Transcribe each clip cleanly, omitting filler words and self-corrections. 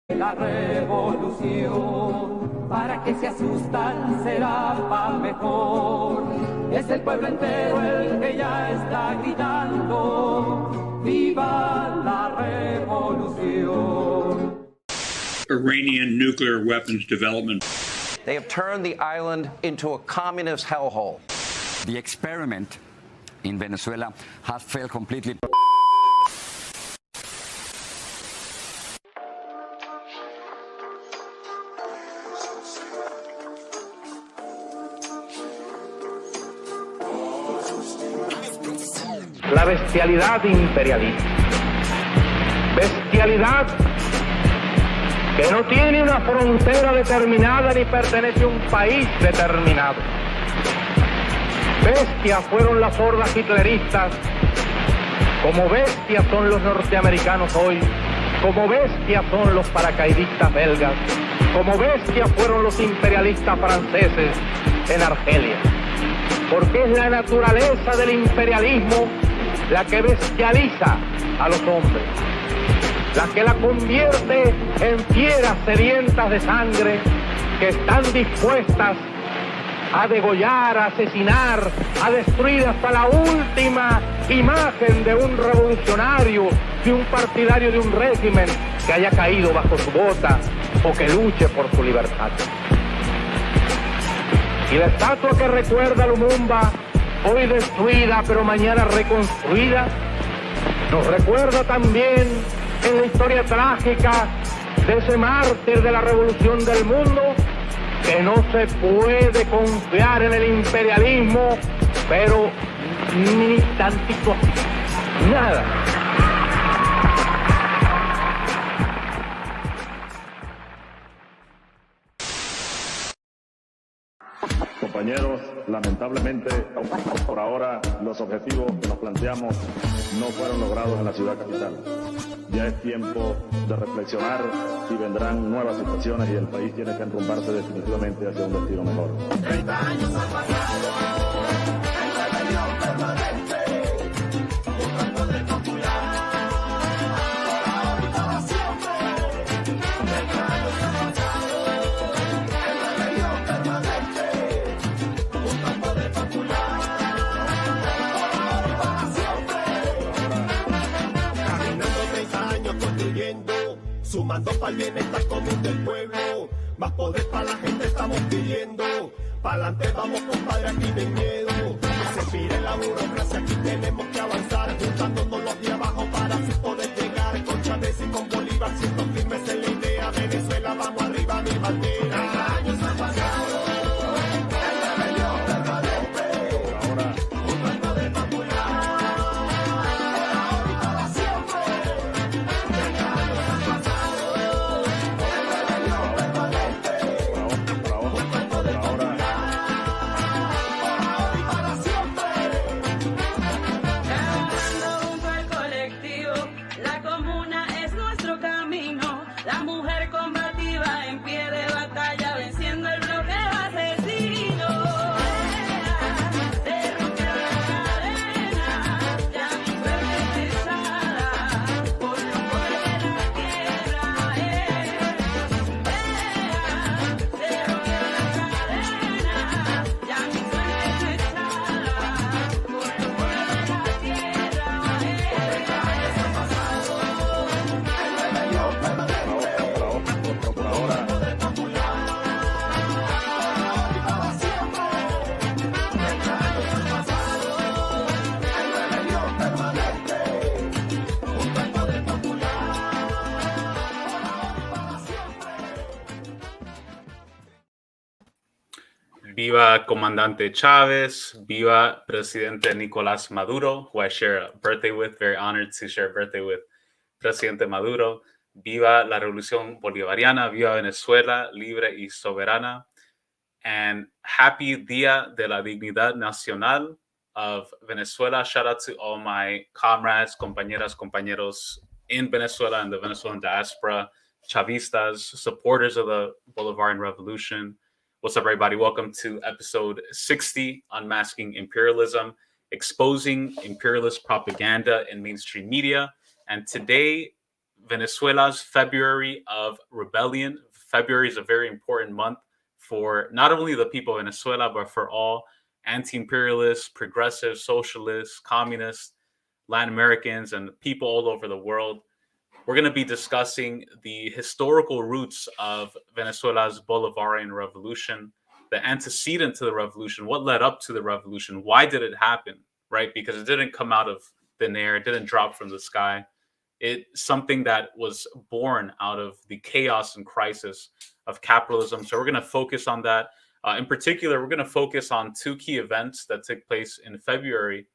La revolución, para que se asustan será pa' mejor. Es el pueblo entero el que ya está gritando, ¡viva la revolución! Iranian nuclear weapons development. They have turned the island into a communist hellhole. The experiment in Venezuela has failed completely. La bestialidad imperialista. Bestialidad que no tiene una frontera determinada ni pertenece a un país determinado. Bestias fueron las hordas hitleristas, como bestias son los norteamericanos hoy, como bestias son los paracaidistas belgas, como bestias fueron los imperialistas franceses en Argelia. Porque es la naturaleza del imperialismo la que bestializa a los hombres, la que la convierte en fieras sedientas de sangre que están dispuestas a degollar, a asesinar, a destruir hasta la última imagen de un revolucionario, de un partidario de un régimen que haya caído bajo su bota o que luche por su libertad. Y la estatua que recuerda a Lumumba, hoy destruida pero mañana reconstruida, nos recuerda también en la historia trágica de ese mártir de la revolución del mundo, que no se puede confiar en el imperialismo, pero ni tantito, nada. Compañeros, lamentablemente, por ahora los objetivos que nos planteamos no fueron logrados en la ciudad capital. Ya es tiempo de reflexionar y vendrán nuevas situaciones y el país tiene que enrumbarse definitivamente hacia un destino mejor. 30 años han pasado, en rebelión permanente, buscando del popular, ahora y para siempre. 30 años han pasado, en rebelión permanente, buscando del popular, ahora y para siempre. Caminando 30 años construyendo, sumando para el bienestar común del pueblo, más poder para la gente estamos pidiendo. Pa'lante vamos, compadre, aquí no hay miedo. Que se pire la burocracia, aquí tenemos que avanzar, juntándonos los de abajo para así poder llegar. Con Chávez y con Bolívar, siendo firmes en la idea. Venezuela, vamos arriba, mi bandera. 30 años han pasado, en rebelión permanente, buscando del popular, ahora y para siempre. 30 años han pasado, en rebelión permanente, buscando del popular. Junto al colectivo, la comuna es nuestro camino. La mujer combativa en pie de batalla, venciendo el bloque asesino. Se rompió la cadena, ya mi suerte es pesada, por lo cual de la tierra. Se rompió la cadena, ya mi suerte es pesada, por lo cual de la tierra. 30 años han pasado, en rebelión permanente, Por ahora, del popular, ahora y para siempre. 30 años han pasado, en rebelión permanente, buscando del popular, ahora y para siempre. Viva Comandante Chavez, viva Presidente Nicolás Maduro, who I share a birthday with, very honored to share a birthday with Presidente Maduro. Viva la Revolución Bolivariana, viva Venezuela, libre y soberana. And happy Día de la Dignidad Nacional of Venezuela. Shout out to all my comrades, compañeras, compañeros in Venezuela and the Venezuelan diaspora, Chavistas, supporters of the Bolivarian Revolution. What's up, everybody? Welcome to episode 60, Unmasking Imperialism, exposing imperialist propaganda in mainstream media. And today, Venezuela's February of rebellion. February is a very important month for not only the people of Venezuela, but for all anti-imperialists, progressive, socialists, communists, Latin Americans, and people all over the world. We're going to be discussing the historical roots of Venezuela's Bolivarian Revolution, the antecedent to the revolution, what led up to the revolution, why did it happen, right? Because it didn't come out of thin air, it didn't drop from the sky. It's something that was born out of the chaos and crisis of capitalism. So we're going to focus on that. In particular, we're going to focus on two key events that took place in February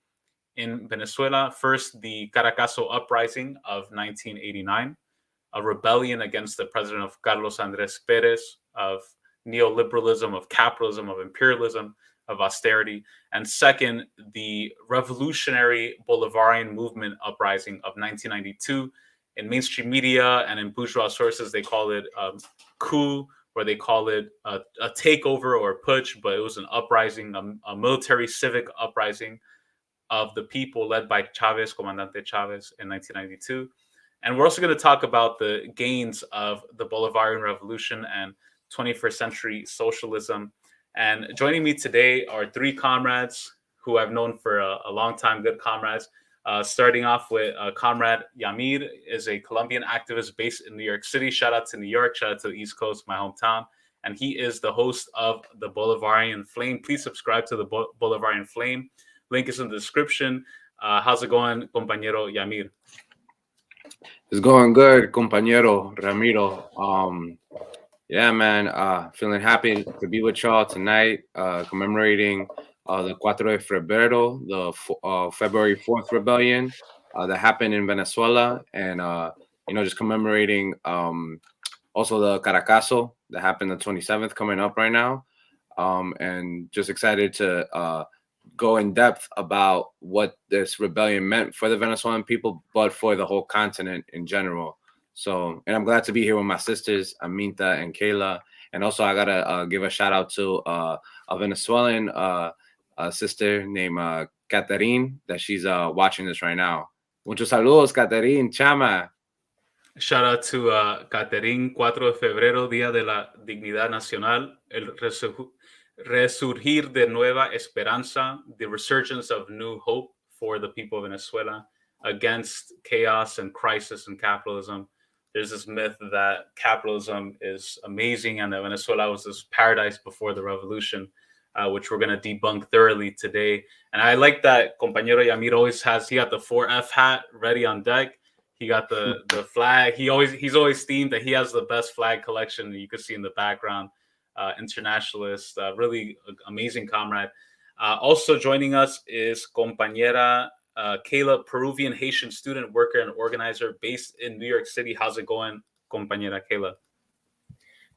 in Venezuela. First, the Caracazo Uprising of 1989, a rebellion against the president of Carlos Andrés Pérez, of neoliberalism, of capitalism, of imperialism, of austerity. And second, the revolutionary Bolivarian movement uprising of 1992. In mainstream media and in bourgeois sources, they call it coup, or they call it a takeover or a putsch, but it was an uprising, a military civic uprising of the people led by Chavez, Comandante Chavez, in 1992. And we're also going to talk about the gains of the Bolivarian Revolution and 21st century socialism. And joining me today are three comrades who I've known for a long time, good comrades. Starting off with comrade Yhamir, is a Colombian activist based in New York City. Shout out to New York, shout out to the East Coast, my hometown. And he is the host of the Bolivarian Flame. Please subscribe to the Bolivarian Flame. Link is in the description. How's it going, compañero Yhamir? It's going good, compañero Ramiro. Yeah, man, feeling happy to be with y'all tonight, commemorating the 4 de Febrero, the February 4th rebellion that happened in Venezuela, and just commemorating also the Caracazo that happened the 27th coming up right now, and just excited to go in depth about what this rebellion meant for the Venezuelan people, but for the whole continent in general. So, and I'm glad to be here with my sisters, Aminta and Kayla. And also I gotta give a shout out to a Venezuelan sister named Catherine, that she's watching this right now. Muchos saludos, Catherine, chama. Shout out to Catherine, 4 de Febrero, Día de la Dignidad Nacional, el resurgir de nueva esperanza, the resurgence of new hope for the people of Venezuela against chaos and crisis and capitalism. There's this myth that capitalism is amazing and that Venezuela was this paradise before the revolution, which we're going to debunk thoroughly today. And I like that compañero Yhamir always has, he got the 4F hat ready on deck. He got the flag. He's always themed that he has the best flag collection that you can see in the background. Internationalist, really amazing comrade. Also joining us is compañera Kayla, Peruvian-Haitian student, worker, and organizer based in New York City. How's it going, compañera Kayla?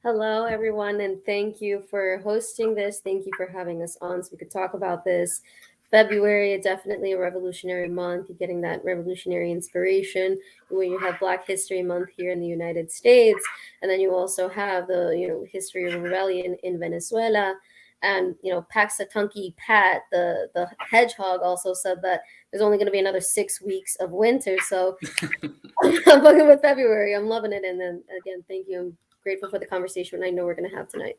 Hello, everyone, and thank you for hosting this. Thank you for having us on so we could talk about this. February, definitely a revolutionary month. You're getting that revolutionary inspiration when you have Black History Month here in the United States, and then you also have the history of rebellion in Venezuela. And Paxatunky Pat, the hedgehog, also said that there's only going to be another 6 weeks of winter. So I'm fucking with February. I'm loving it. And then again, thank you. I'm grateful for the conversation I know we're going to have tonight.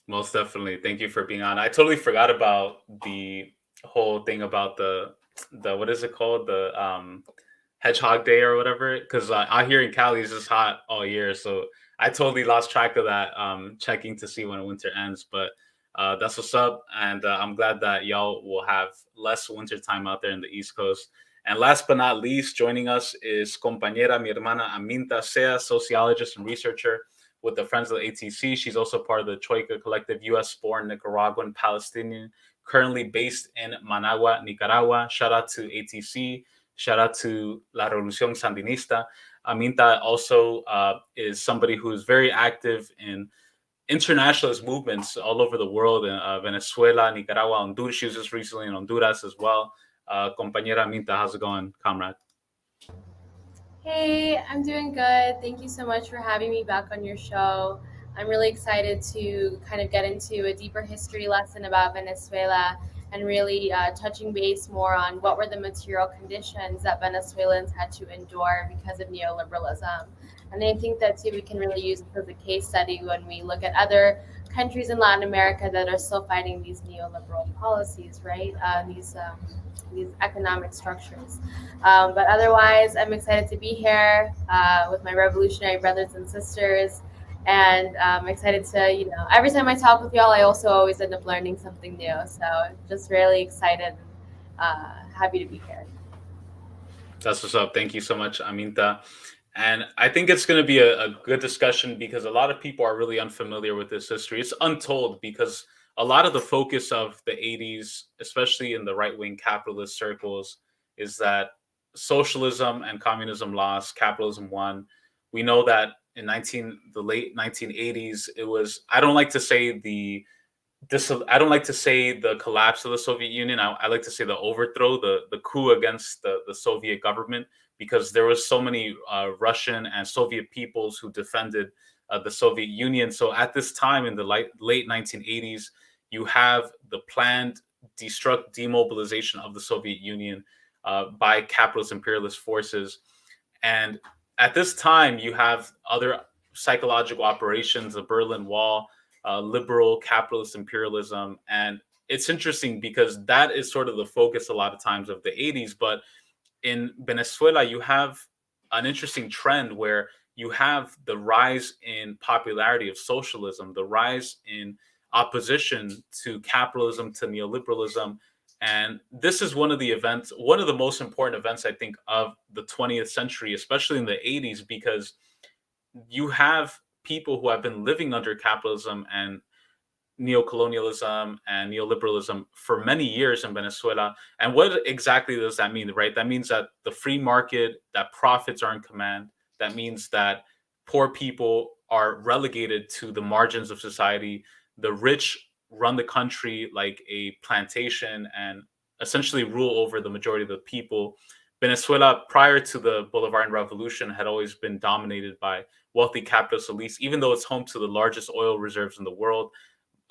Most definitely. Thank you for being on. I totally forgot about the whole thing about the what is it called, the Hedgehog Day or whatever, because out here in Cali it's just hot all year, so I totally lost track of that, checking to see when winter ends. But that's what's up, and I'm glad that y'all will have less winter time out there in the East Coast. And last but not least, joining us is compañera mi hermana Aminta, sociologist and researcher with the Friends of the ATC. She's also part of the Troika Kollective, US-born Nicaraguan-Palestinian, currently based in Managua, Nicaragua. Shout out to ATC. Shout out to La Revolución Sandinista. Aminta also is somebody who is very active in internationalist movements all over the world, in Venezuela, Nicaragua, Honduras. She was just recently in Honduras as well. Compañera Aminta, how's it going, comrade? Hey, I'm doing good. Thank you so much for having me back on your show. I'm really excited to kind of get into a deeper history lesson about Venezuela and really touching base more on what were the material conditions that Venezuelans had to endure because of neoliberalism. And I think that too, we can really use it as a case study when we look at other countries in Latin America that are still fighting these neoliberal policies, right? These economic structures. But otherwise, I'm excited to be here with my revolutionary brothers and sisters. And I'm excited to, every time I talk with y'all, I also always end up learning something new. So just really excited, happy to be here. That's what's up. Thank you so much, Aminta. And I think it's going to be a good discussion because a lot of people are really unfamiliar with this history. It's untold because a lot of the focus of the 80s, especially in the right-wing capitalist circles, is that socialism and communism lost, capitalism won. We know that in the late 1980s, it was, I don't like to say the collapse of the Soviet Union. I like to say the overthrow, the coup against the Soviet government, because there was so many Russian and Soviet peoples who defended the Soviet Union. So at this time in the late 1980s, you have the planned demobilization of the Soviet Union by capitalist imperialist forces. And at this time, you have other psychological operations, the Berlin Wall, liberal capitalist imperialism. And it's interesting because that is sort of the focus a lot of times of the 80s. But in Venezuela, you have an interesting trend where you have the rise in popularity of socialism, the rise in opposition to capitalism, to neoliberalism. And this is one of the most important events, I think, of the 20th century, especially in the 80s, because you have people who have been living under capitalism and neocolonialism and neoliberalism for many years in Venezuela. And what exactly does that mean, right? That means that the free market, that profits are in command. That means that poor people are relegated to the margins of society. The rich run the country like a plantation and essentially rule over the majority of the people. Venezuela, prior to the Bolivarian Revolution, had always been dominated by wealthy capitalist elites, even though it's home to the largest oil reserves in the world.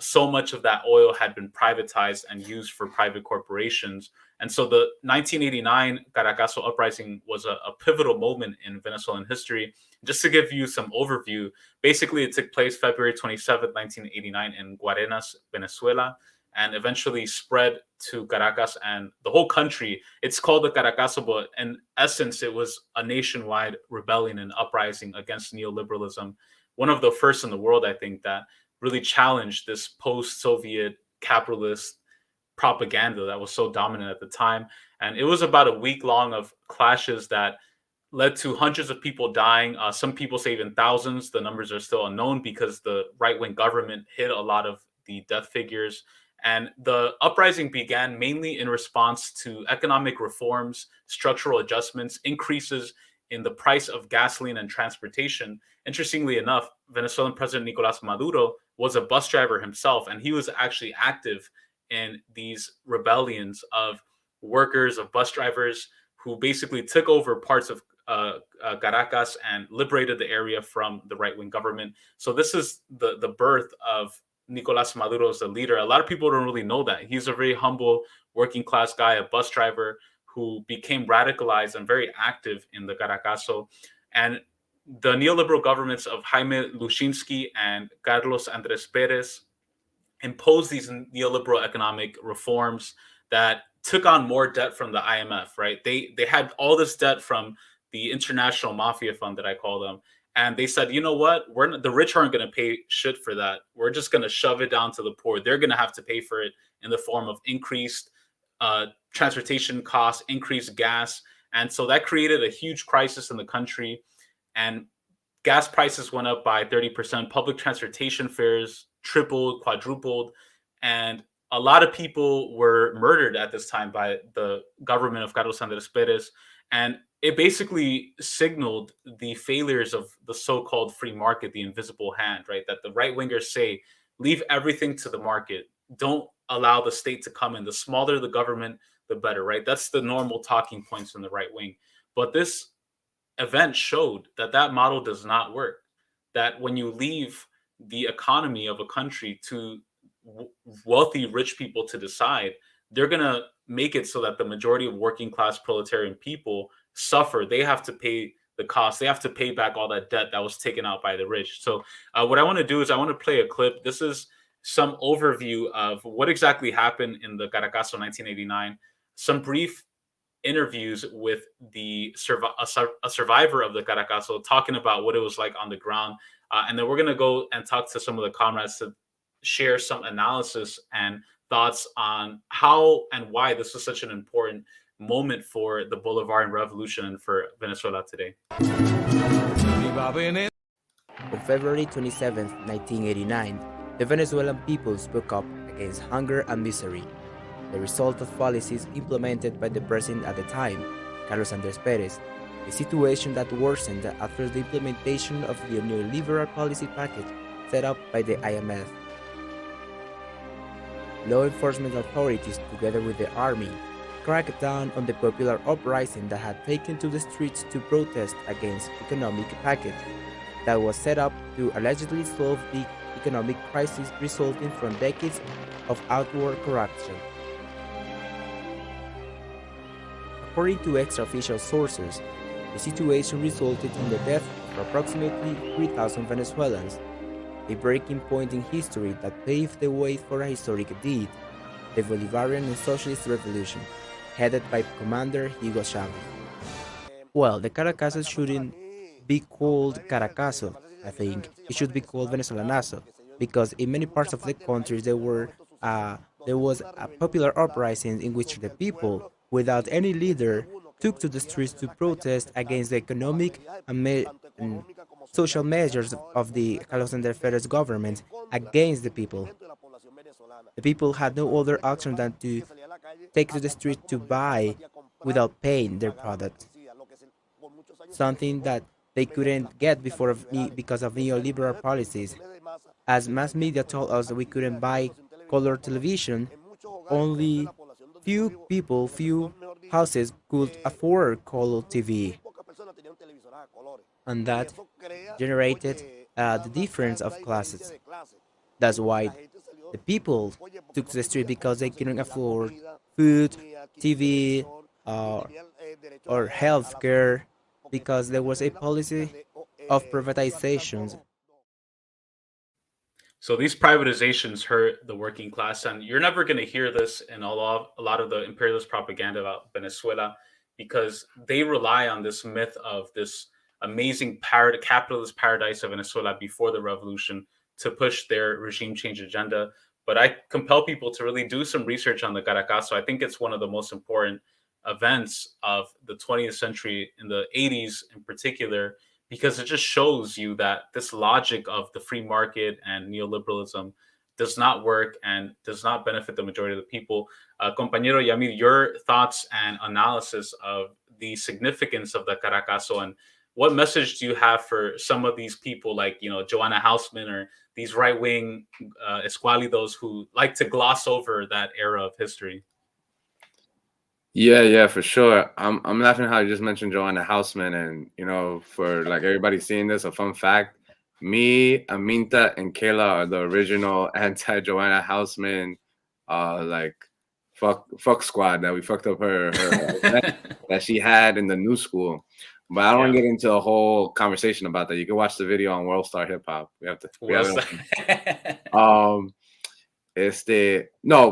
So much of that oil had been privatized and used for private corporations. And so the 1989 Caracazo Uprising was a pivotal moment in Venezuelan history. Just to give you some overview, basically it took place February 27, 1989 in Guarenas, Venezuela, and eventually spread to Caracas and the whole country. It's called the Caracazo, but in essence, it was a nationwide rebellion and uprising against neoliberalism. One of the first in the world, I think, that really challenged this post-Soviet capitalist propaganda that was so dominant at the time. And it was about a week long of clashes that led to hundreds of people dying. Some people say even thousands. The numbers are still unknown because the right-wing government hid a lot of the death figures. And the uprising began mainly in response to economic reforms, structural adjustments, increases in the price of gasoline and transportation. Interestingly enough, Venezuelan President Nicolas Maduro was a bus driver himself, and he was actually active in these rebellions of workers, of bus drivers, who basically took over parts of Caracas and liberated the area from the right-wing government. So this is the birth of Nicolas Maduro as a leader. A lot of people don't really know that. He's a very humble working class guy, a bus driver who became radicalized and very active in the Caracazo. And the neoliberal governments of Jaime Lushinsky and Carlos Andrés Pérez imposed these neoliberal economic reforms that took on more debt from the IMF, right? They had all this debt from the international mafia fund that I call them. And they said, you know what? The rich aren't going to pay shit for that. We're just going to shove it down to the poor. They're going to have to pay for it in the form of increased transportation costs, increased gas. And so that created a huge crisis in the country. And gas prices went up by 30%. Public transportation fares tripled, quadrupled. And a lot of people were murdered at this time by the government of Carlos Andrés Pérez. And it basically signaled the failures of the so-called free market, the invisible hand, right? That the right-wingers say, leave everything to the market. Don't allow the state to come in. The smaller the government, the better, right? That's the normal talking points in the right wing. But this event showed that that model does not work. That when you leave the economy of a country to wealthy, rich people to decide, they're going to make it so that the majority of working class proletarian people suffer. They have to pay the cost. They have to pay back all that debt that was taken out by the rich. So what I want to do is I want to play a clip. This is some overview of what exactly happened in the Caracazo 1989, some brief interviews with a survivor of the Caracazo, talking about what it was like on the ground. And then we're going to go and talk to some of the comrades to share some analysis and thoughts on how and why this was such an important moment for the Bolivarian Revolution and for Venezuela today. On February 27, 1989, the Venezuelan people spoke up against hunger and misery, the result of policies implemented by the president at the time, Carlos Andrés Pérez, a situation that worsened after the implementation of the neoliberal policy package set up by the IMF. Law enforcement authorities, together with the army, cracked down on the popular uprising that had taken to the streets to protest against the economic package that was set up to allegedly solve the economic crisis resulting from decades of outward corruption. According to extra-official sources, the situation resulted in the death of approximately 3,000 Venezuelans, a breaking point in history that paved the way for a historic deed, the Bolivarian and Socialist Revolution, headed by Commander Hugo Chavez. Well, the Caracazo shouldn't be called Caracazo. I think it should be called Venezolanazo, because in many parts of the country there was a popular uprising in which the people, without any leader, took to the streets to protest against the economic and social measures of the Carlos Andrés Pérez government against the people. The people had no other option than to take to the street to buy without paying their product, something that they couldn't get before because of neoliberal policies. As mass media told us that we couldn't buy color television, only few houses could afford color TV. And that generated the difference of classes. That's why the people took to the street, because they couldn't afford food, TV, or health care, because there was a policy of privatizations. So these privatizations hurt the working class, and you're never going to hear this in a lot of the imperialist propaganda about Venezuela, because they rely on this myth of this amazing capitalist paradise of Venezuela before the revolution to push their regime change agenda. But I compel people to really do some research on the Caracazo. I think it's one of the most important events of the 20th century, in the 80s in particular, because it just shows you that this logic of the free market and neoliberalism does not work and does not benefit the majority of the people. Compañero Yhamir, your thoughts and analysis of the significance of the Caracazo, and what message do you have for some of these people like, Joanna Hausman, or these right-wing escualidos who like to gloss over that era of history? Yeah, for sure. I'm laughing how you just mentioned Joanna Hausman, and for like everybody seeing this, a fun fact: me, Aminta, and Kayla are the original anti-Joanna Hausman, fuck squad that we fucked up her that she had in the new school. But I don't want to get into a whole conversation about that. You can watch the video on World Star Hip Hop. No,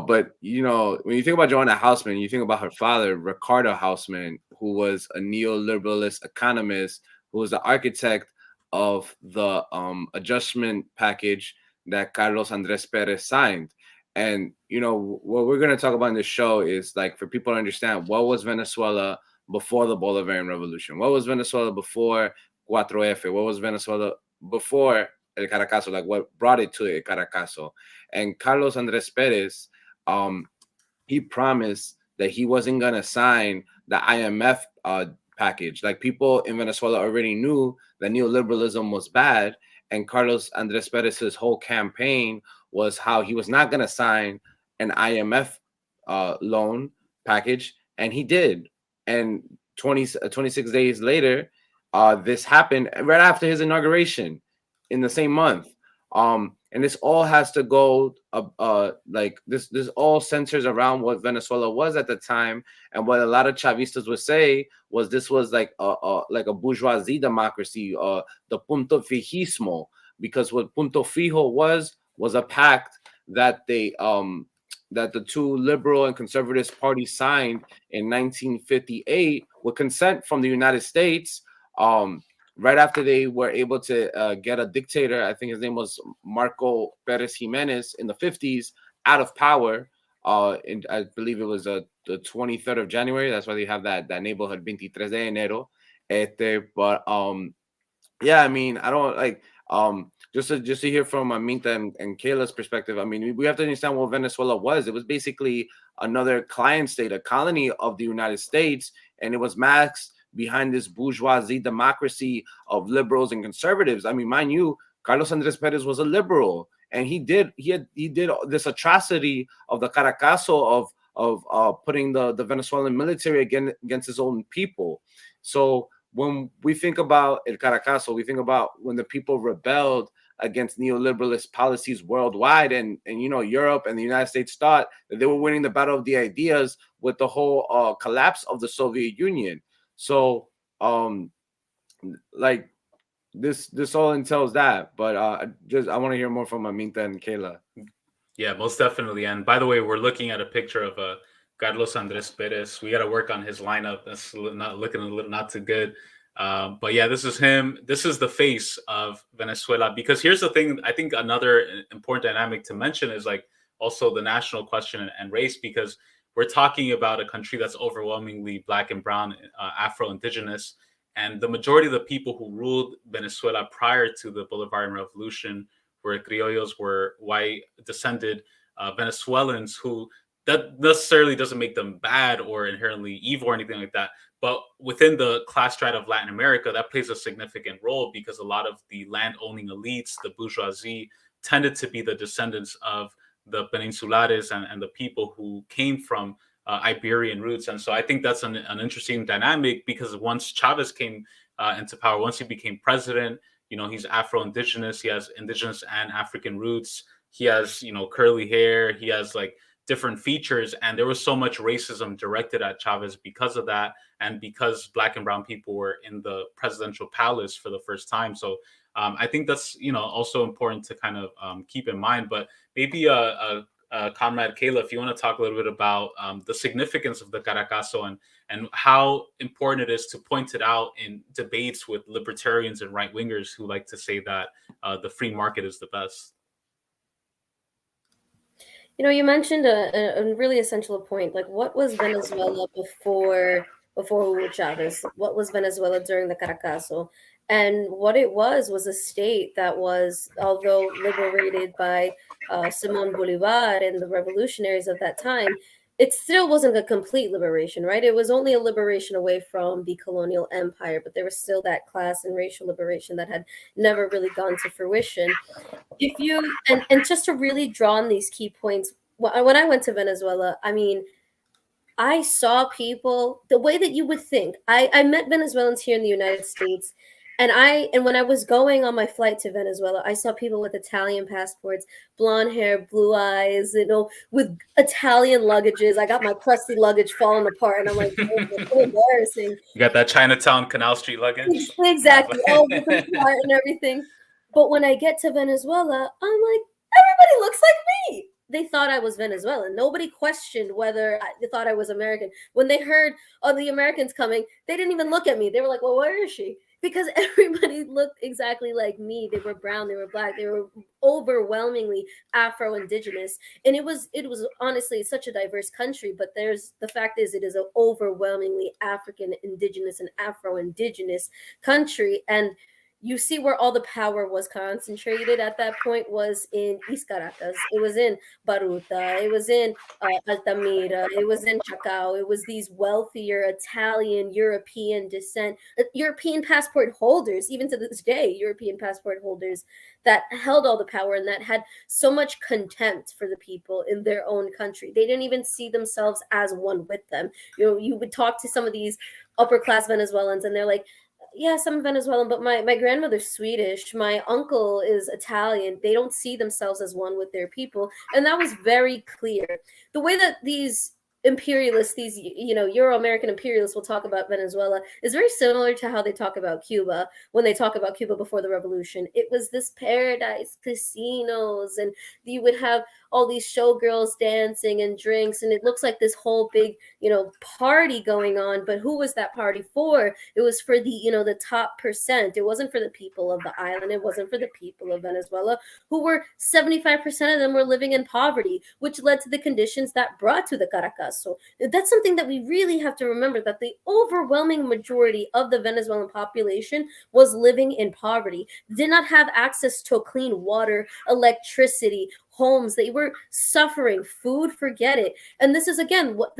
but when you think about Joanna Hausman, you think about her father, Ricardo Hausman, who was a neoliberalist economist, who was the architect of the adjustment package that Carlos Andrés Pérez signed. And what we're going to talk about in this show is, like, for people to understand, what was Venezuela before the Bolivarian Revolution? What was Venezuela before 4F? What was Venezuela before El Caracazo? Like, what brought it to El Caracazo? And Carlos Andrés Pérez, he promised that he wasn't going to sign the IMF package. Like, people in Venezuela already knew that neoliberalism was bad, and Carlos Andrés Pérez's whole campaign was how he was not going to sign an IMF loan package, and he did. And 26 days later, this happened right after his inauguration in the same month. And this all has to go like this all centers around what Venezuela was at the time, and what a lot of Chavistas would say was this was like a bourgeoisie democracy, the punto fijismo, because what punto fijo was a pact that they that the two liberal and conservative parties signed in 1958 with consent from the United States. Right after they were able to get a dictator, I think his name was Marco Pérez Jiménez, in the 50s, out of power. And I believe it was the 23rd of January. That's why they have that neighborhood 23 de enero. But yeah, I mean, I don't like just to hear from Aminta and Kayla's perspective. I mean, we have to understand what Venezuela was. It was basically another client state, a colony of the United States, and it was masked behind this bourgeoisie democracy of liberals and conservatives. I mean, mind you, Carlos Andrés Pérez was a liberal, and he did this atrocity of the Caracazo of putting the Venezuelan military against his own people. So when we think about El Caracazo, we think about when the people rebelled against neoliberalist policies worldwide, and you know, Europe and the United States thought that they were winning the battle of the ideas with the whole collapse of the Soviet Union. So like this all entails that, but I want to hear more from Aminta and Kayla. Yeah, most definitely. And by the way, we're looking at a picture of Carlos Andrés Pérez. We got to work on his lineup. That's not looking not too good. But yeah, this is him. This is the face of Venezuela. Because here's the thing. I think another important dynamic to mention is like also the national question and race, because we're talking about a country that's overwhelmingly Black and brown, Afro-Indigenous. And the majority of the people who ruled Venezuela prior to the Bolivarian Revolution were criollos, were white descended Venezuelans, who that necessarily doesn't make them bad or inherently evil or anything like that. But within the class strata of Latin America, that plays a significant role, because a lot of the land-owning elites, the bourgeoisie, tended to be the descendants of the peninsulares and the people who came from Iberian roots. And so I think that's an interesting dynamic, because once Chavez came into power, once he became president, you know, he's Afro-Indigenous, he has indigenous and African roots, he has, you know, curly hair, he has like different features, and there was so much racism directed at Chavez because of that, and because Black and brown people were in the presidential palace for the first time. So I think that's, you know, also important to kind of keep in mind. But maybe Comrade Kayla, if you want to talk a little bit about the significance of the Caracazo and how important it is to point it out in debates with libertarians and right-wingers who like to say that the free market is the best. You know, you mentioned a really essential point. Like, what was Venezuela before Hugo Chavez? What was Venezuela during the Caracazo? And what it was a state that was, although liberated by Simón Bolívar and the revolutionaries of that time, it still wasn't a complete liberation, right? It was only a liberation away from the colonial empire, but there was still that class and racial liberation that had never really gone to fruition. If you and just to really draw on these key points, when I went to Venezuela, I mean, I saw people the way that you would think. I met Venezuelans here in the United States, and when I was going on my flight to Venezuela, I saw people with Italian passports, blonde hair, blue eyes, you know, with Italian luggages. I got my crusty luggage falling apart, and I'm like, oh, it's so embarrassing. You got that Chinatown Canal Street luggage? Exactly, all different part and everything. But when I get to Venezuela, I'm like, everybody looks like me. They thought I was Venezuelan. Nobody questioned whether they thought I was American. When they heard the Americans coming, they didn't even look at me. They were like, well, where is she? Because everybody looked exactly like me. They were brown, they were Black, they were overwhelmingly Afro-Indigenous. And it was honestly such a diverse country, but the fact is it is an overwhelmingly African, Indigenous, and Afro-Indigenous country. And you see where all the power was concentrated at that point was in East Caracas. It was in Baruta. It was in Altamira. It was in Chacao. It was these wealthier Italian, European descent, European passport holders, even to this day, European passport holders that held all the power and that had so much contempt for the people in their own country. They didn't even see themselves as one with them. You know, you would talk to some of these upper class Venezuelans and they're like, yes, I'm Venezuelan, but my grandmother's Swedish. My uncle is Italian. They don't see themselves as one with their people, and that was very clear. The way that these imperialists, these Euro-American imperialists will talk about Venezuela is very similar to how they talk about Cuba when they talk about Cuba before the revolution. It was this paradise, casinos, and you would have all these showgirls dancing and drinks, and it looks like this whole big party going on. But who was that party for? It was for the top percent. It wasn't for the people of the island. It wasn't for the people of Venezuela, who were 75% of them were living in poverty, which led to the conditions that brought to the Caracazo. That's something that we really have to remember, that the overwhelming majority of the Venezuelan population was living in poverty, did not have access to clean water, electricity, homes. They were suffering, food, forget it. And this is again what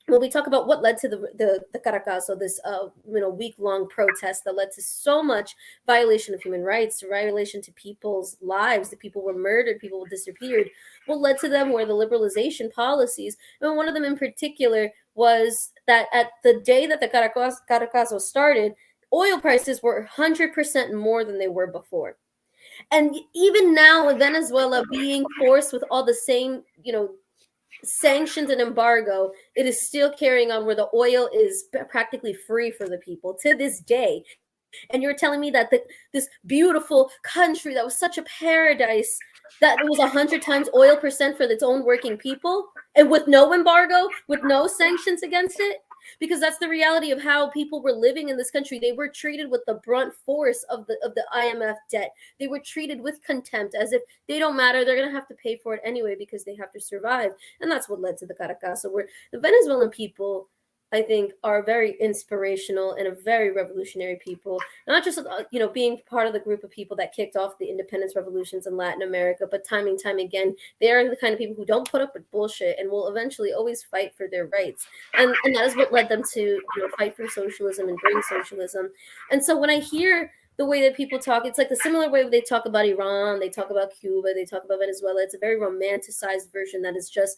when we talk about what led to the Caracazo, this week-long protest that led to so much violation of human rights, violation to people's lives, that people were murdered, people were disappeared. What led to them were the liberalization policies. And one of them in particular was that at the day that the Caracazo started, oil prices were 100% more than they were before. And even now, with Venezuela being forced with all the same, sanctions and embargo, it is still carrying on where the oil is practically free for the people to this day. And you're telling me that this beautiful country that was such a paradise, that it was 100 times oil percent for its own working people, and with no embargo, with no sanctions against it? Because that's the reality of how people were living in this country. They were treated with the brunt force of the IMF debt. They were treated with contempt, as if they don't matter. They're going to have to pay for it anyway because they have to survive. And that's what led to the Caracazo, where the Venezuelan people, I think, are very inspirational and a very revolutionary people. Not just, being part of the group of people that kicked off the independence revolutions in Latin America, but time and time again, they are the kind of people who don't put up with bullshit and will eventually always fight for their rights. And that is what led them to fight for socialism and bring socialism. And so when I hear the way that people talk, it's like the similar way they talk about Iran, they talk about Cuba, they talk about Venezuela. It's a very romanticized version that is just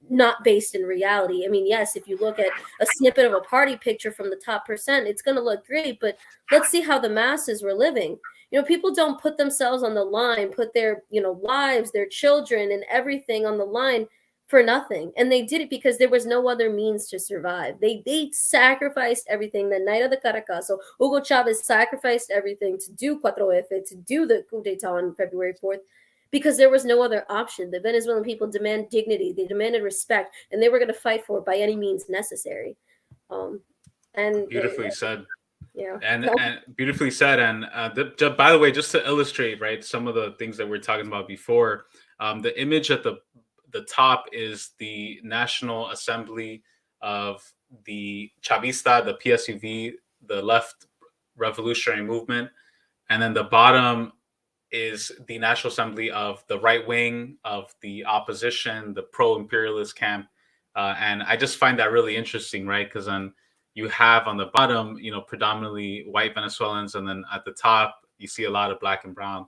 not based in reality. I mean, yes, if you look at a snippet of a party picture from the top percent, it's going to look great, but let's see how the masses were living. People don't put themselves on the line, put their, lives, their children and everything on the line for nothing. And they did it because there was no other means to survive. They sacrificed everything. The night of the Caracazo, Hugo Chavez sacrificed everything to do 4F, to do the coup d'etat on February 4th. Because there was no other option. The Venezuelan people demand dignity, they demanded respect, and they were going to fight for it by any means necessary. And beautifully said. Yeah, and beautifully said. And by the way, just to illustrate, right, some of the things that we're talking about before, the image at the top is the National Assembly of the Chavista, the PSUV, the left revolutionary movement, and then the bottom is the National Assembly of the right wing of the opposition, the pro-imperialist camp. And I just find that really interesting, right? Because then you have on the bottom, predominantly white Venezuelans, and then at the top, you see a lot of black and brown,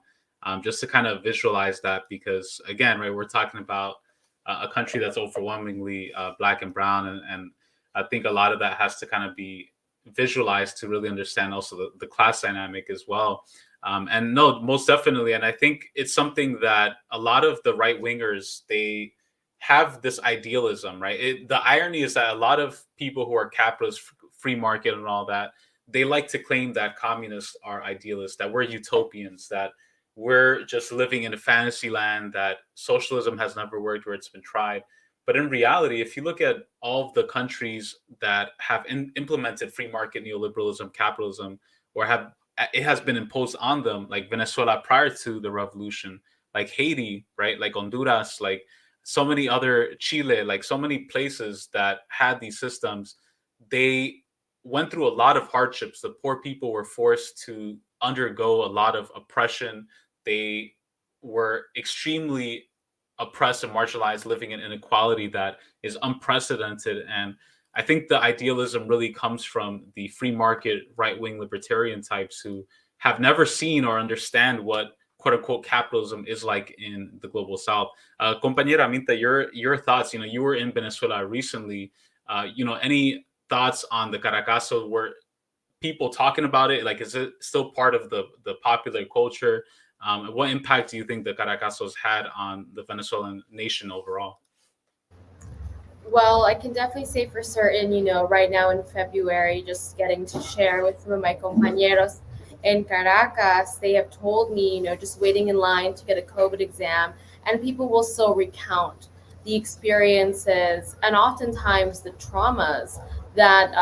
just to kind of visualize that. Because again, right, we're talking about a country that's overwhelmingly black and brown. And I think a lot of that has to kind of be visualized to really understand also the class dynamic as well. And no, most definitely. And I think it's something that a lot of the right wingers, they have this idealism, right? The irony is that a lot of people who are capitalist, free market and all that, they like to claim that communists are idealists, that we're utopians, that we're just living in a fantasy land, that socialism has never worked where it's been tried. But in reality, if you look at all of the countries that have implemented free market neoliberalism, capitalism, or it has been imposed on them, like Venezuela prior to the revolution, like Haiti, right? Like Honduras, like so many other, Chile, like so many places that had these systems, they went through a lot of hardships. The poor people were forced to undergo a lot of oppression. They were extremely oppressed and marginalized, living in inequality that is unprecedented. And I think the idealism really comes from the free market, right-wing libertarian types who have never seen or understand what quote-unquote capitalism is like in the global South. Compañera Aminta, your thoughts, you were in Venezuela recently. Any thoughts on the Caracazo? Were people talking about it? Like, is it still part of the popular culture? What impact do you think the Caracazos had on the Venezuelan nation overall? Well, I can definitely say for certain, right now in February, just getting to share with some of my compañeros in Caracas, they have told me, just waiting in line to get a COVID exam, and people will still recount the experiences and oftentimes the traumas that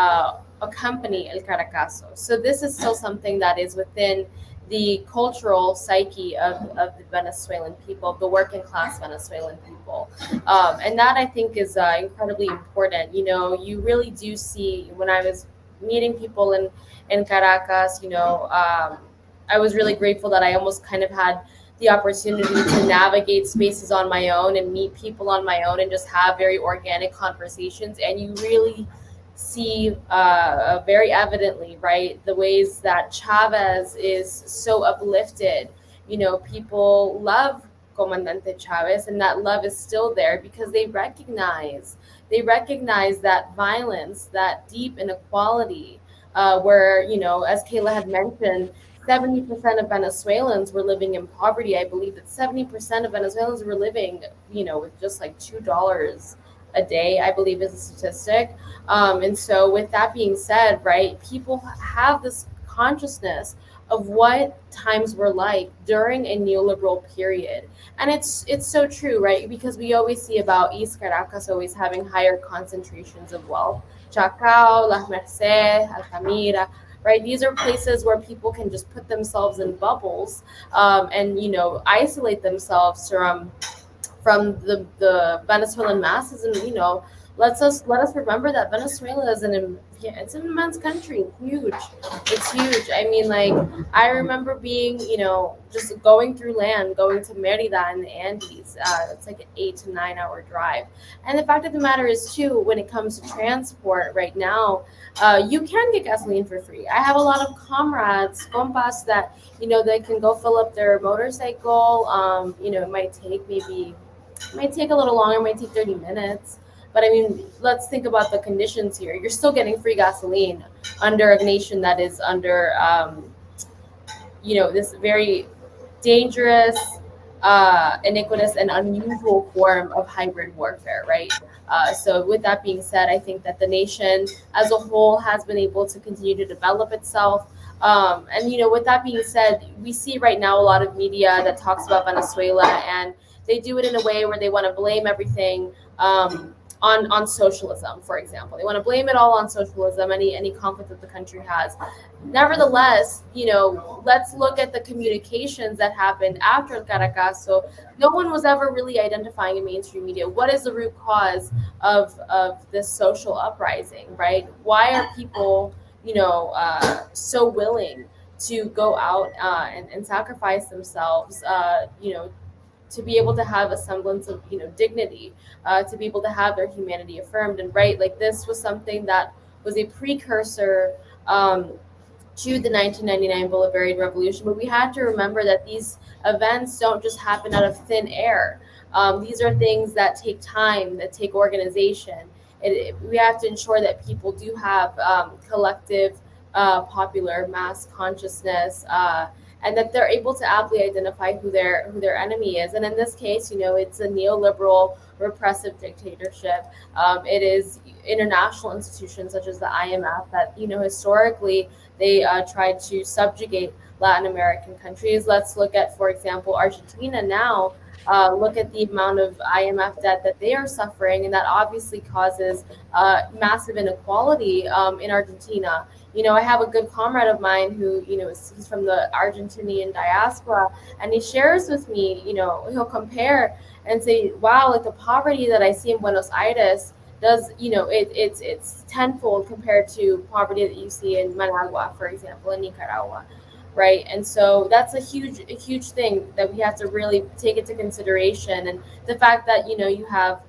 accompany El Caracazo. So this is still something that is within the cultural psyche of the Venezuelan people, the working class Venezuelan people. And that I think is incredibly important. You really do see, when I was meeting people in Caracas, I was really grateful that I almost kind of had the opportunity to navigate spaces on my own and meet people on my own and just have very organic conversations. And you really see very evidently, right, the ways that Chavez is so uplifted. People love Comandante Chavez, and that love is still there because they recognize that violence, that deep inequality, where, as Kayla had mentioned, 70% of Venezuelans were living in poverty. I believe that 70% of Venezuelans were living, with just like $2 a day, I believe is a statistic. And so with that being said, right, people have this consciousness of what times were like during a neoliberal period. And it's so true, right? Because we always see about East Caracas always having higher concentrations of wealth. Chacao, Las Mercedes, Altamira, right? These are places where people can just put themselves in bubbles and, isolate themselves from the Venezuelan masses. And, let us remember that Venezuela is it's an immense country. It's huge. I mean, like, I remember being, just going through land, going to Merida in the Andes. It's like an 8 to 9 hour drive. And the fact of the matter is, too, when it comes to transport right now, you can get gasoline for free. I have a lot of compas that, they can go fill up their motorcycle. It might take a little longer, it might take 30 minutes. But I mean, let's think about the conditions here. You're still getting free gasoline under a nation that is under, this very dangerous, iniquitous, and unusual form of hybrid warfare, right? So with that being said, I think that the nation as a whole has been able to continue to develop itself. And, with that being said, we see right now a lot of media that talks about Venezuela, and they do it in a way where they want to blame everything on socialism, for example. They want to blame it all on socialism, any conflict that the country has. Nevertheless, let's look at the communications that happened after El Caracazo. No one was ever really identifying in mainstream media what is the root cause of this social uprising, right? Why are people, so willing to go out and sacrifice themselves, to be able to have a semblance of, dignity, to be able to have their humanity affirmed. And right, like, this was something that was a precursor to the 1999 Bolivarian Revolution. But we had to remember that these events don't just happen out of thin air. These are things that take time, that take organization. We have to ensure that people do have collective, popular mass consciousness, and that they're able to aptly identify who their enemy is. And in this case, it's a neoliberal repressive dictatorship. It is international institutions such as the IMF that, historically, they tried to subjugate Latin American countries. Let's look at, for example, Argentina now. Look at the amount of IMF debt that they are suffering, and that obviously causes massive inequality in Argentina. I have a good comrade of mine who, he's from the Argentinian diaspora, and he shares with me, he'll compare and say, wow, like, the poverty that I see in Buenos Aires does, it's tenfold compared to poverty that you see in Managua, for example, in Nicaragua. Right. And so that's a huge thing that we have to really take into consideration. And the fact that, you have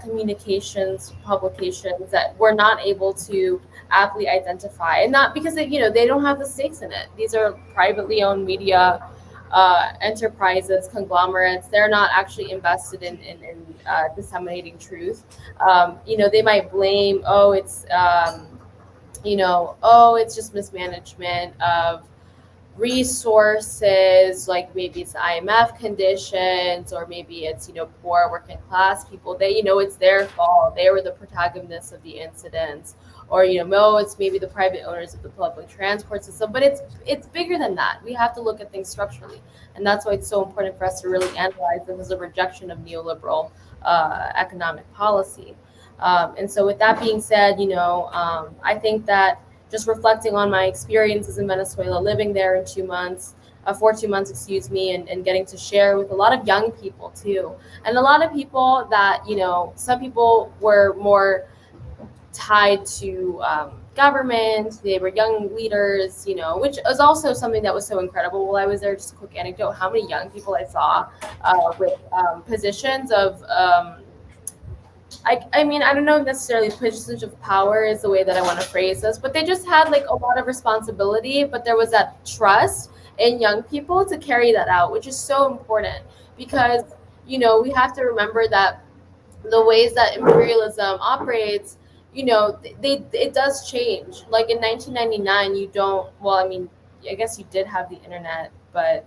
communications, publications that we're not able to aptly identify, and not because they don't have the stakes in it. These are privately owned media enterprises, conglomerates. They're not actually invested in disseminating truth. They might blame, oh, it's just mismanagement of resources, like maybe it's IMF conditions, or maybe it's poor working class people. They it's their fault. They were the protagonists of the incidents, or no, it's maybe the private owners of the public transport system. But it's bigger than that. We have to look at things structurally, and that's why it's so important for us to really analyze this as a rejection of neoliberal economic policy. And so, with that being said, I think that just reflecting on my experiences in Venezuela, living there in 2 months, for 2 months, excuse me, and getting to share with a lot of young people too. And a lot of people that, some people were more tied to government, they were young leaders, which is also something that was so incredible while I was there. Just a quick anecdote, how many young people I saw with positions of I mean, I don't know necessarily positions of power is the way that I want to phrase this, but they just had like a lot of responsibility, but there was that trust in young people to carry that out, which is so important because, we have to remember that the ways that imperialism operates, it does change. Like in 1999, I guess you did have the internet, but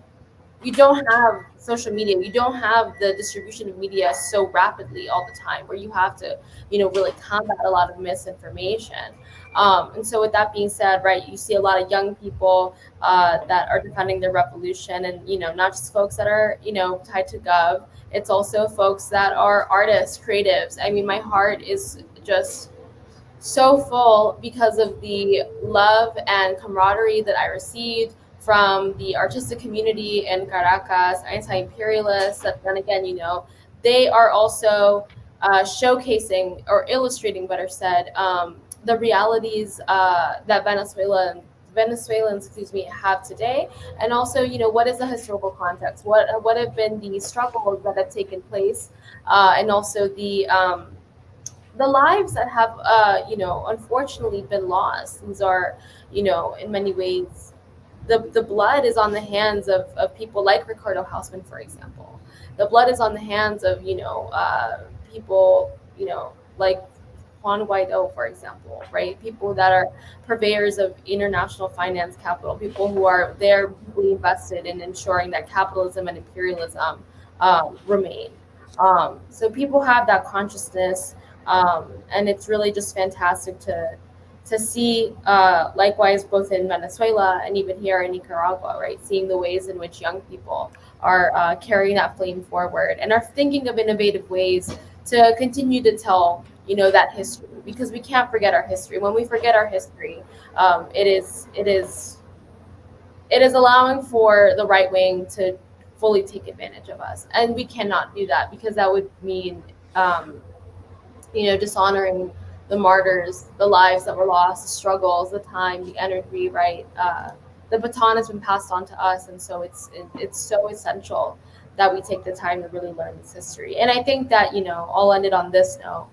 you don't have social media. You don't have the distribution of media so rapidly all the time, where you have to, really combat a lot of misinformation. And so with that being said, right, you see a lot of young people that are defending the revolution, and, not just folks that are, tied to gov. It's also folks that are artists, creatives. I mean, my heart is just so full because of the love and camaraderie that I received from the artistic community in Caracas, anti-imperialists, that then again, they are also showcasing or illustrating, better said, the realities that Venezuelans, have today, and also, what is the historical context? What have been the struggles that have taken place, and also the lives that have, unfortunately been lost. These are, in many ways, the blood is on the hands of people like Ricardo Hausman, for example. The blood is on the hands of, people, like Juan Guaido, for example, right? People that are purveyors of international finance capital, people who are there deeply invested in ensuring that capitalism and imperialism remain. So people have that consciousness, and it's really just fantastic to see, likewise, both in Venezuela and even here in Nicaragua, right? Seeing the ways in which young people are carrying that flame forward and are thinking of innovative ways to continue to tell, that history, because we can't forget our history. When we forget our history, it is allowing for the right wing to fully take advantage of us, and we cannot do that, because that would mean, dishonoring the martyrs, the lives that were lost, the struggles, the time, the energy, right? The baton has been passed on to us, and so it's so essential that we take the time to really learn this history. And I think that, I'll end it on this note.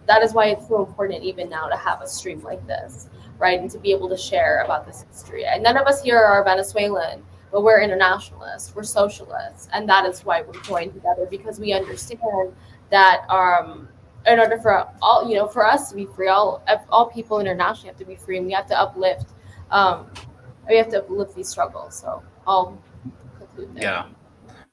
That is why it's so important even now to have a stream like this, right? And to be able to share about this history. And none of us here are Venezuelan, but we're internationalists, we're socialists, and that is why we're joined together, because we understand that in order for all, for us to be free, all people internationally have to be free, and we have to uplift these struggles. So I'll conclude there. Yeah,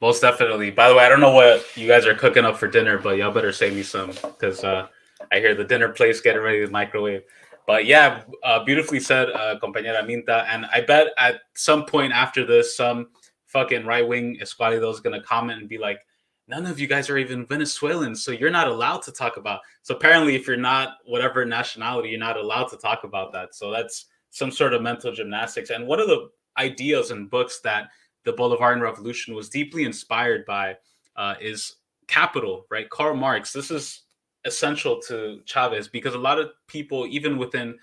most definitely. By the way, I don't know what you guys are cooking up for dinner, but y'all better save me some, because I hear the dinner plate's getting ready to microwave. But yeah, beautifully said, compañera Aminta. And I bet at some point after this, some fucking right-wing escualido is going to comment and be like, none of you guys are even Venezuelans, so you're not allowed to talk about. So apparently, if you're not whatever nationality, you're not allowed to talk about that. So that's some sort of mental gymnastics. And one of the ideas and books that the Bolivarian Revolution was deeply inspired by is Capital, right? Karl Marx. This is essential to Chavez, because a lot of people, even within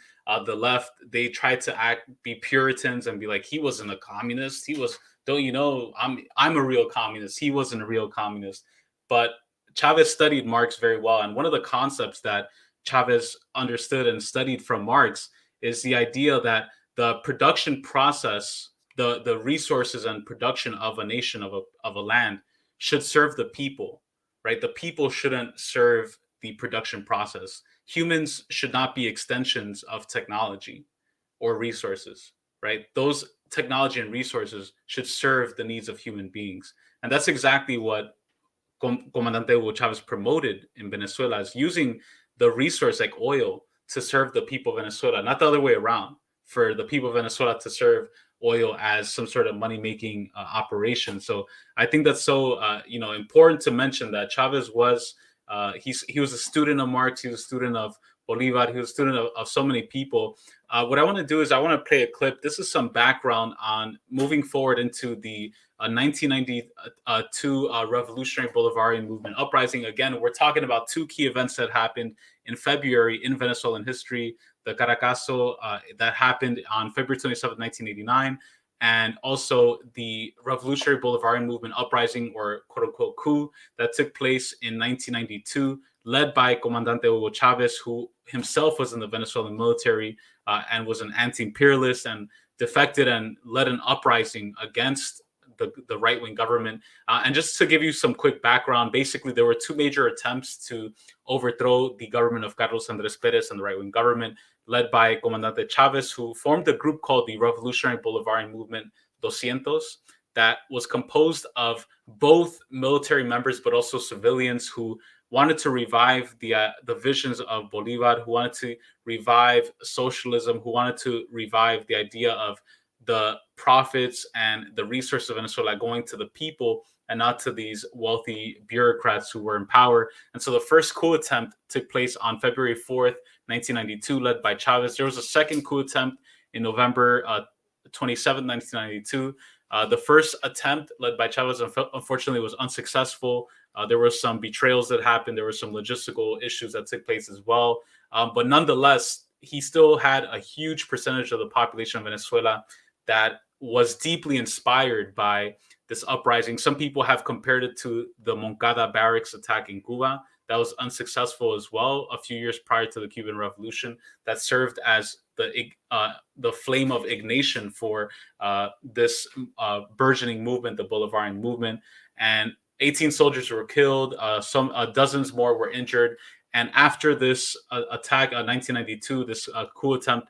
the left, they try to be Puritans and be like, he wasn't a communist. He was, don't you know, I'm a real communist. He wasn't a real communist. But Chavez studied Marx very well. And one of the concepts that Chavez understood and studied from Marx is the idea that the production process, the resources and production of a nation, of a land, should serve the people, right? The people shouldn't serve the production process. humans should not be extensions of technology or resources, right? Those technology and resources should serve the needs of human beings. And that's exactly what Comandante Hugo Chavez promoted in Venezuela, is using the resource like oil to serve the people of Venezuela, not the other way around, for the people of Venezuela to serve oil as some sort of money-making operation. So I think that's so important to mention that Chavez was he was a student of Marx, he was a student of Bolivar, he was a student of so many people. What I want to do is I want to play a clip. This is some background on moving forward into the 1992 Revolutionary Bolivarian Movement uprising. Again, we're talking about two key events that happened in February in Venezuelan history: the Caracazo that happened on February 27, 1989, and also the Revolutionary Bolivarian Movement uprising, or quote-unquote coup, that took place in 1992, led by Comandante Hugo Chavez, who himself was in the Venezuelan military and was an anti-imperialist and defected and led an uprising against the right-wing government. And just to give you some quick background, basically there were two major attempts to overthrow the government of Carlos Andrés Pérez and the right-wing government, led by Comandante Chavez, who formed a group called the Revolutionary Bolivarian Movement 200, that was composed of both military members but also civilians who wanted to revive the visions of Bolivar, who wanted to revive socialism, who wanted to revive the idea of the profits and the resources of Venezuela going to the people and not to these wealthy bureaucrats who were in power. And so the first coup attempt took place on February 4th, 1992, led by Chavez. There was a second coup attempt in November 27, 1992. The first attempt, led by Chavez, unfortunately was unsuccessful. There were some betrayals that happened. There were some logistical issues that took place as well. But nonetheless, he still had a huge percentage of the population of Venezuela that was deeply inspired by this uprising. Some people have compared it to the Moncada barracks attack in Cuba. That was unsuccessful as well a few years prior to the Cuban Revolution. That served as the flame of ignition for this burgeoning movement, the Bolivarian movement. And 18 soldiers were killed. Some dozens more were injured. And after this attack in 1992, this coup attempt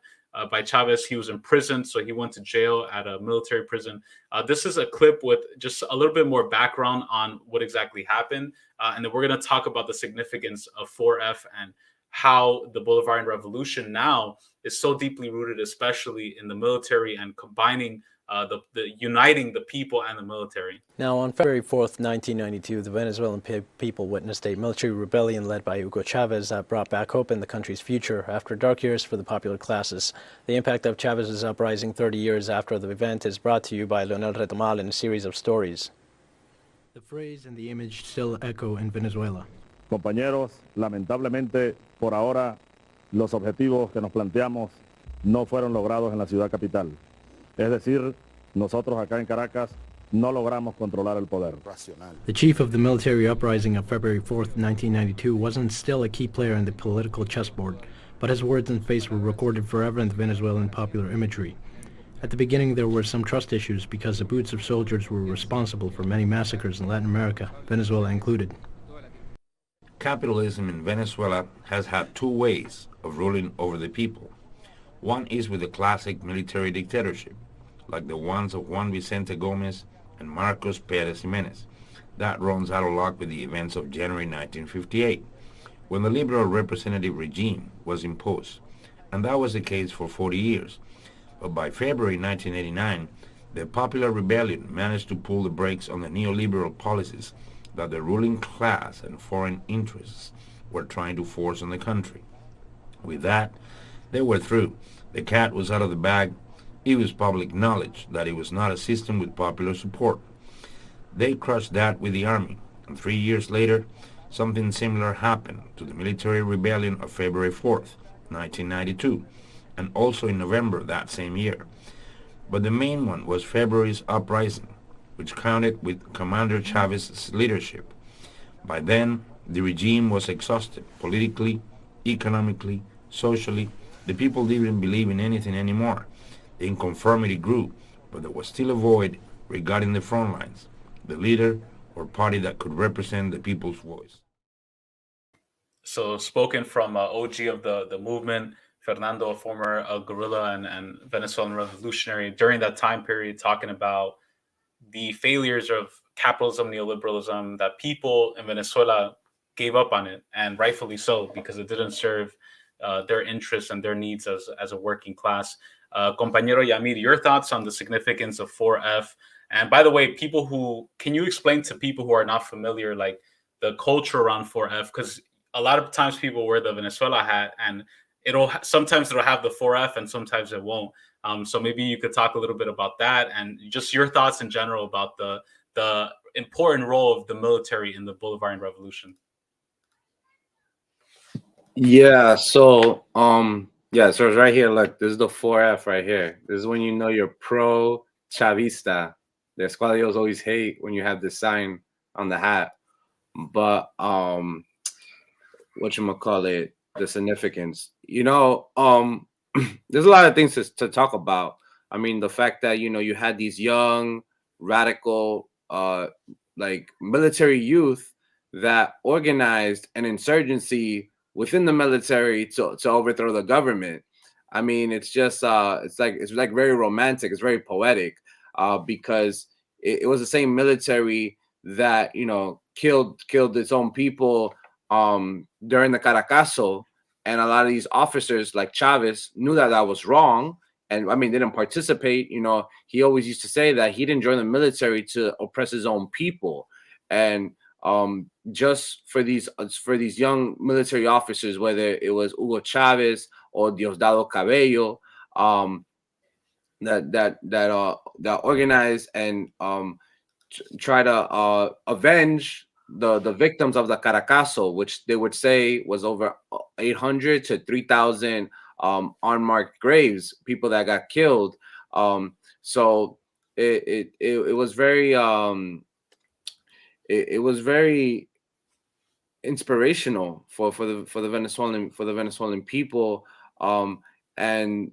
by Chavez, he was imprisoned. So he went to jail at a military prison. This is a clip with just a little bit more background on what exactly happened. And then we're going to talk about the significance of 4F and how the Bolivarian Revolution now is so deeply rooted, especially in the military, and combining uniting the people and the military. Now, on February 4th, 1992, the Venezuelan people witnessed a military rebellion led by Hugo Chavez that brought back hope in the country's future after dark years for the popular classes. The impact of Chavez's uprising 30 years after the event is brought to you by Leonel Retomal in a series of stories. The phrase and the image still echo in Venezuela. Compañeros, lamentablemente, por ahora, los objetivos que nos planteamos no fueron logrados en la ciudad capital. Es decir, nosotros acá en Caracas no logramos controlar el poder. The chief of the military uprising of February 4th, 1992 wasn't still a key player in the political chessboard, but his words and face were recorded forever in the Venezuelan popular imagery. At the beginning there were some trust issues because the boots of soldiers were responsible for many massacres in Latin America, Venezuela included. Capitalism in Venezuela has had two ways of ruling over the people. One is with the classic military dictatorship, like the ones of Juan Vicente Gomez and Marcos Pérez Jiménez. That runs out of luck with the events of January 1958, when the liberal representative regime was imposed, and that was the case for 40 years. But by February 1989, the popular rebellion managed to pull the brakes on the neoliberal policies that the ruling class and foreign interests were trying to force on the country. With that, they were through. The cat was out of the bag. It was public knowledge that it was not a system with popular support. They crushed that with the army, and 3 years later, something similar happened to the military rebellion of February 4th, 1992, and also in November that same year. But the main one was February's uprising, which counted with Commander Chavez's leadership. By then, the regime was exhausted politically, economically, socially. The people didn't believe in anything anymore. The inconformity grew, but there was still a void regarding the front lines, the leader or party that could represent the people's voice. So spoken from OG of the movement, Fernando, a former guerrilla and Venezuelan revolutionary during that time period, talking about the failures of capitalism, neoliberalism, that people in Venezuela gave up on it, and rightfully so, because it didn't serve their interests and their needs as a working class. Compañero Yhamir, your thoughts on the significance of 4F? And by the way, can you explain to people who are not familiar, like the culture around 4F? Because a lot of times people wear the Venezuela hat, and sometimes it'll have the 4F and sometimes it won't. So maybe you could talk a little bit about that and just your thoughts in general about the important role of the military in the Bolivarian Revolution. Yeah, so it's right here. Look, this is the 4F right here. This is when you know you're pro Chavista. The Escuadrillos always hate when you have this sign on the hat. But whatchamacallit, the significance. There's a lot of things to talk about. I mean, the fact that you had these young, radical, like military youth that organized an insurgency within the military to overthrow the government. I mean, it's just it's like very romantic. It's very poetic because it was the same military that killed its own people during the Caracazo. And a lot of these officers, like Chavez, knew that was wrong, and I mean, didn't participate. He always used to say that he didn't join the military to oppress his own people, and just for these young military officers, whether it was Hugo Chavez or Diosdado Cabello, that organized and try to avenge the victims of the Caracazo, which they would say was over 800 to 3,000 unmarked graves, people that got killed. So it was very it was very inspirational for the Venezuelan people, and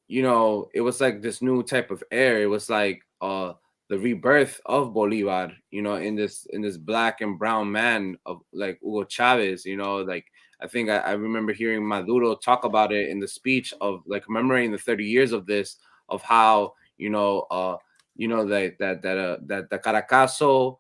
it was like this new type of air. It was like the rebirth of Bolivar, in this black and brown man of like Hugo Chavez. Like I think I remember hearing Maduro talk about it in the speech of like commemorating the 30 years of this, of how that the Caracazo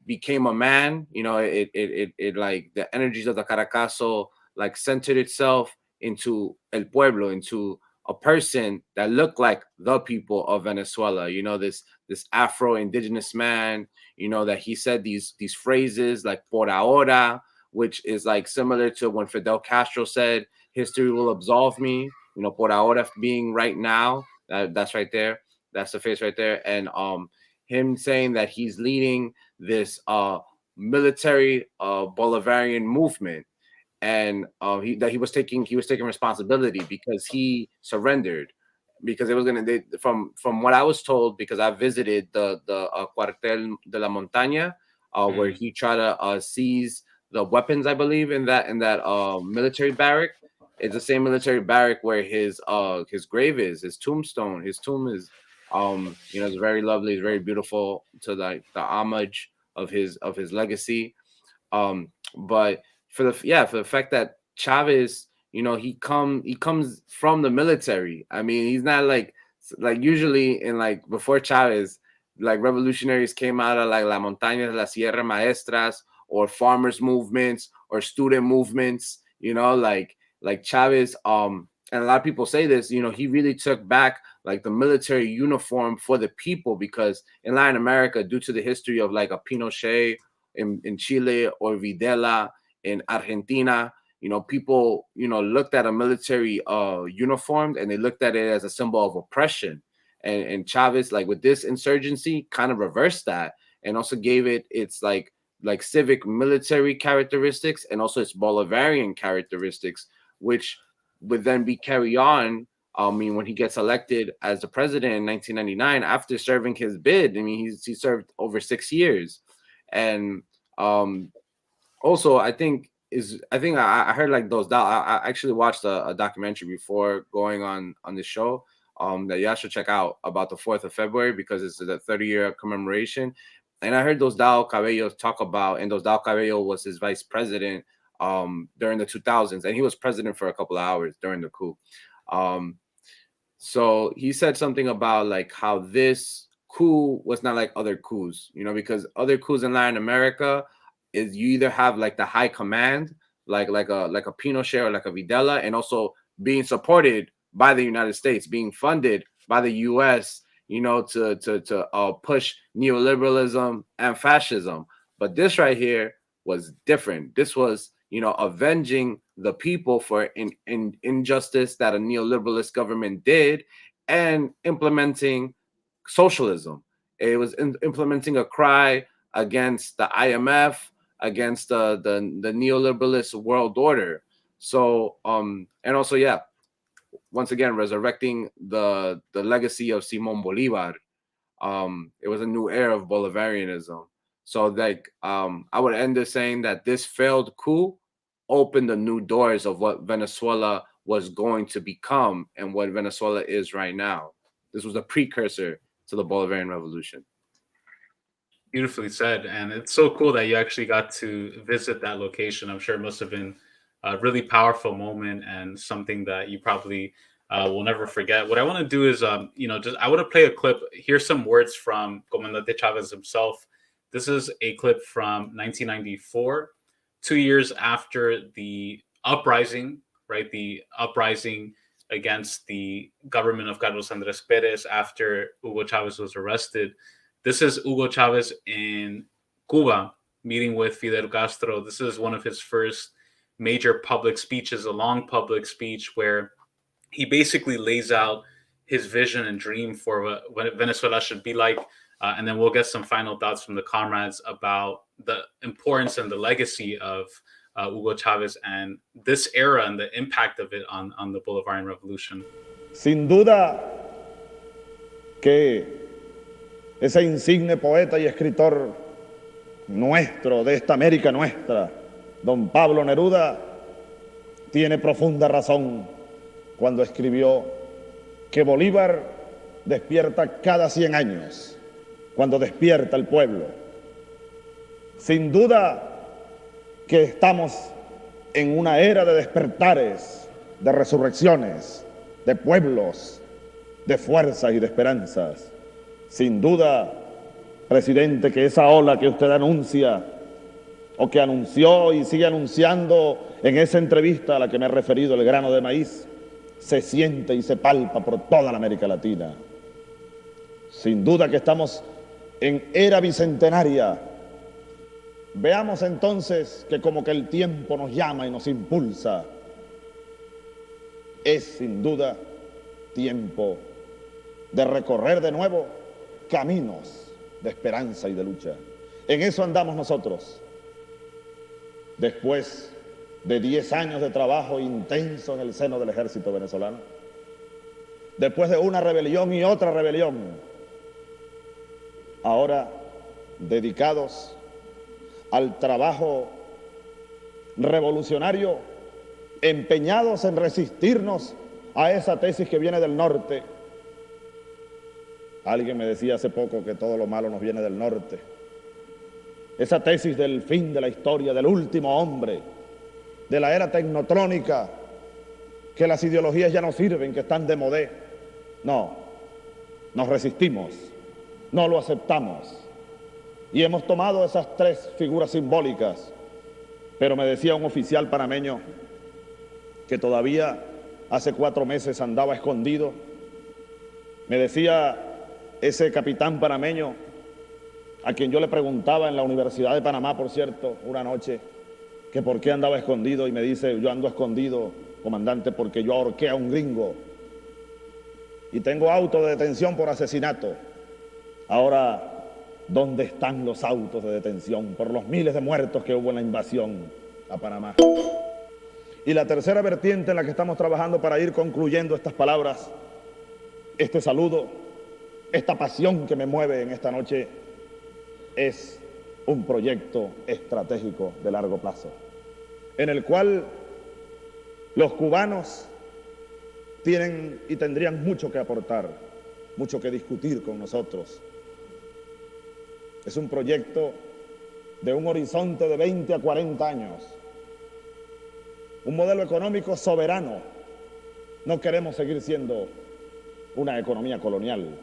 became a man. It like the energies of the Caracazo like centered itself into El Pueblo, into a person that looked like the people of Venezuela. This Afro-indigenous man, that he said these phrases like por ahora, which is like similar to when Fidel Castro said, history will absolve me, por ahora being right now. That's right there. That's the face right there. And him saying that he's leading this military Bolivarian movement, and he was taking responsibility because he surrendered, because it was from what I was told, because I visited the Cuartel de la Montaña, where he tried to seize the weapons, I believe, in that military barrack. It's the same military barrack where his grave is, his tombstone. His tomb is it's very lovely, it's very beautiful, to the homage of his legacy. But for the fact that Chavez, he comes from the military. I mean, he's not like usually in like before Chavez, like revolutionaries came out of like La Montaña, La Sierra Maestras, or farmers movements or student movements, like Chavez. And a lot of people say this, he really took back like the military uniform for the people, because in Latin America, due to the history of like a Pinochet in Chile or Videla in Argentina, people, looked at a military uniform and they looked at it as a symbol of oppression. And Chavez, like with this insurgency, kind of reversed that and also gave it its like civic military characteristics and also its Bolivarian characteristics, which would then be carried on. I mean, when he gets elected as the president in 1999, after serving his bid, I mean, he served over 6 years. And also, I heard like those. I actually watched a documentary before going on this show that y'all should check out about the 4th of February, because it's the 30-year commemoration. And I heard Diosdado Cabello talk about, and Diosdado Cabello was his vice president during the 2000s, and he was president for a couple of hours during the coup. So he said something about like how this coup was not like other coups, you know, because other coups in Latin America is you either have like the high command, like a Pinochet or like a Videla, and also being supported by the United States, being funded by the U.S., you know, to push neoliberalism and fascism. But this right here was different. This was, you know, avenging the people for injustice that a neoliberalist government did, and implementing socialism. It was implementing a cry against the IMF, against the neoliberalist world order. So and also, yeah, once again, resurrecting the legacy of Simón Bolívar. It was a new era of Bolivarianism. So like I would end this saying that this failed coup opened the new doors of what Venezuela was going to become and what Venezuela is right now. This was a precursor to the Bolivarian Revolution. Beautifully said. And it's so cool that you actually got to visit that location. I'm sure it must have been a really powerful moment and something that you probably will never forget. What I want to do is, I want to play a clip. Here's some words from Comandante Chavez himself. This is a clip from 1994, 2 years after the uprising, right? The uprising against the government of Carlos Andrés Pérez after Hugo Chavez was arrested. This is Hugo Chavez in Cuba meeting with Fidel Castro. This is one of his first major public speeches, a long public speech where he basically lays out his vision and dream for what Venezuela should be like. And then we'll get some final thoughts from the comrades about the importance and the legacy of Hugo Chavez and this era and the impact of it on the Bolivarian Revolution. Sin duda que ese insigne poeta y escritor nuestro, de esta América nuestra, don Pablo Neruda, tiene profunda razón cuando escribió que Bolívar despierta cada 100 años, cuando despierta el pueblo. Sin duda que estamos en una era de despertares, de resurrecciones, de pueblos, de fuerzas y de esperanzas. Sin duda, presidente, que esa ola que usted anuncia, o que anunció y sigue anunciando en esa entrevista a la que me he referido, el grano de maíz, se siente y se palpa por toda la América Latina. Sin duda que estamos en era bicentenaria. Veamos entonces que como que el tiempo nos llama y nos impulsa. Es sin duda tiempo de recorrer de nuevo caminos de esperanza y de lucha. En eso andamos nosotros. Después de 10 años de trabajo intenso en el seno del ejército venezolano, después de una rebelión y otra rebelión, ahora dedicados al trabajo revolucionario, empeñados en resistirnos a esa tesis que viene del norte. Alguien me decía hace poco que todo lo malo nos viene del norte. Esa tesis del fin de la historia, del último hombre, de la era tecnotrónica, que las ideologías ya no sirven, que están de modé. No, nos resistimos, no lo aceptamos. Y hemos tomado esas 3 figuras simbólicas. Pero me decía un oficial panameño que todavía hace 4 meses andaba escondido. Me decía ese capitán panameño, a quien yo le preguntaba en la Universidad de Panamá, por cierto, una noche, que por qué andaba escondido, y me dice: yo ando escondido, comandante, porque yo ahorqué a un gringo y tengo auto de detención por asesinato. Ahora, ¿dónde están los autos de detención por los miles de muertos que hubo en la invasión a Panamá? Y la tercera vertiente en la que estamos trabajando para ir concluyendo estas palabras, este saludo, esta pasión que me mueve en esta noche, es un proyecto estratégico de largo plazo, en el cual los cubanos tienen y tendrían mucho que aportar, mucho que discutir con nosotros. Es un proyecto de un horizonte de 20 a 40 años, un modelo económico soberano. No queremos seguir siendo una economía colonial.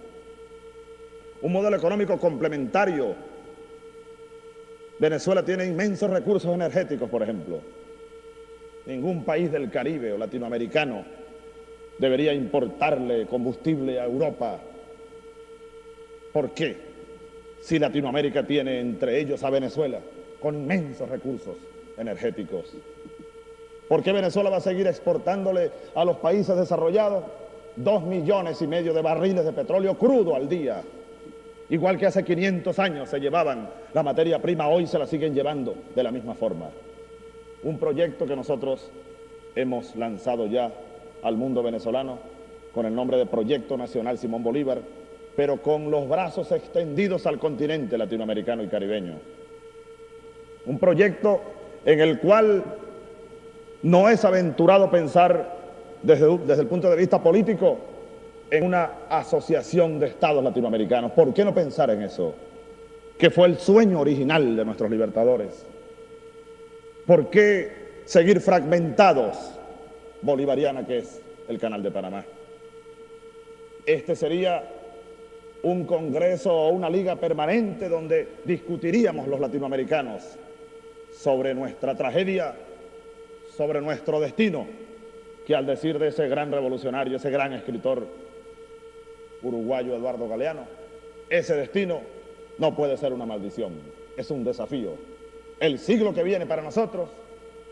Un modelo económico complementario. Venezuela tiene inmensos recursos energéticos, por ejemplo. Ningún país del Caribe o latinoamericano debería importarle combustible a Europa. ¿Por qué? Si Latinoamérica tiene entre ellos a Venezuela con inmensos recursos energéticos. ¿Por qué Venezuela va a seguir exportándole a los países desarrollados 2,5 millones de barriles de petróleo crudo al día? Igual que hace 500 años se llevaban la materia prima, hoy se la siguen llevando de la misma forma. Un proyecto que nosotros hemos lanzado ya al mundo venezolano con el nombre de Proyecto Nacional Simón Bolívar, pero con los brazos extendidos al continente latinoamericano y caribeño. Un proyecto en el cual no es aventurado pensar desde el punto de vista político en una asociación de estados latinoamericanos. ¿Por qué no pensar en eso? Que fue el sueño original de nuestros libertadores. ¿Por qué seguir fragmentados? Bolivariana, que es el Canal de Panamá. Este sería un congreso o una liga permanente donde discutiríamos los latinoamericanos sobre nuestra tragedia, sobre nuestro destino, que al decir de ese gran revolucionario, ese gran escritor uruguayo Eduardo Galeano, ese destino no puede ser una maldición, es un desafío. El siglo que viene para nosotros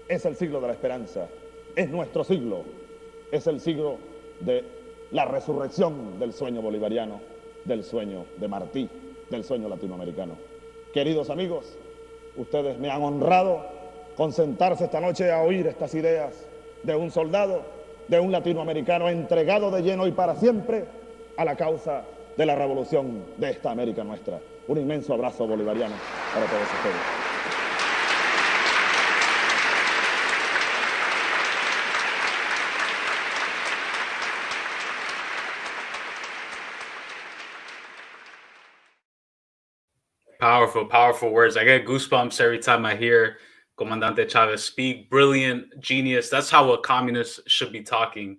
es el siglo de la esperanza, es nuestro siglo, es el siglo de la resurrección del sueño bolivariano, del sueño de Martí, del sueño latinoamericano. Queridos amigos, ustedes me han honrado con sentarse esta noche a oír estas ideas de un soldado, de un latinoamericano entregado de lleno y para siempre a la causa de la revolución de esta América nuestra. Un inmenso abrazo bolivariano para todos ustedes. Powerful, powerful words. I get goosebumps every time I hear Comandante Chavez speak. Brilliant, genius. That's how a communist should be talking.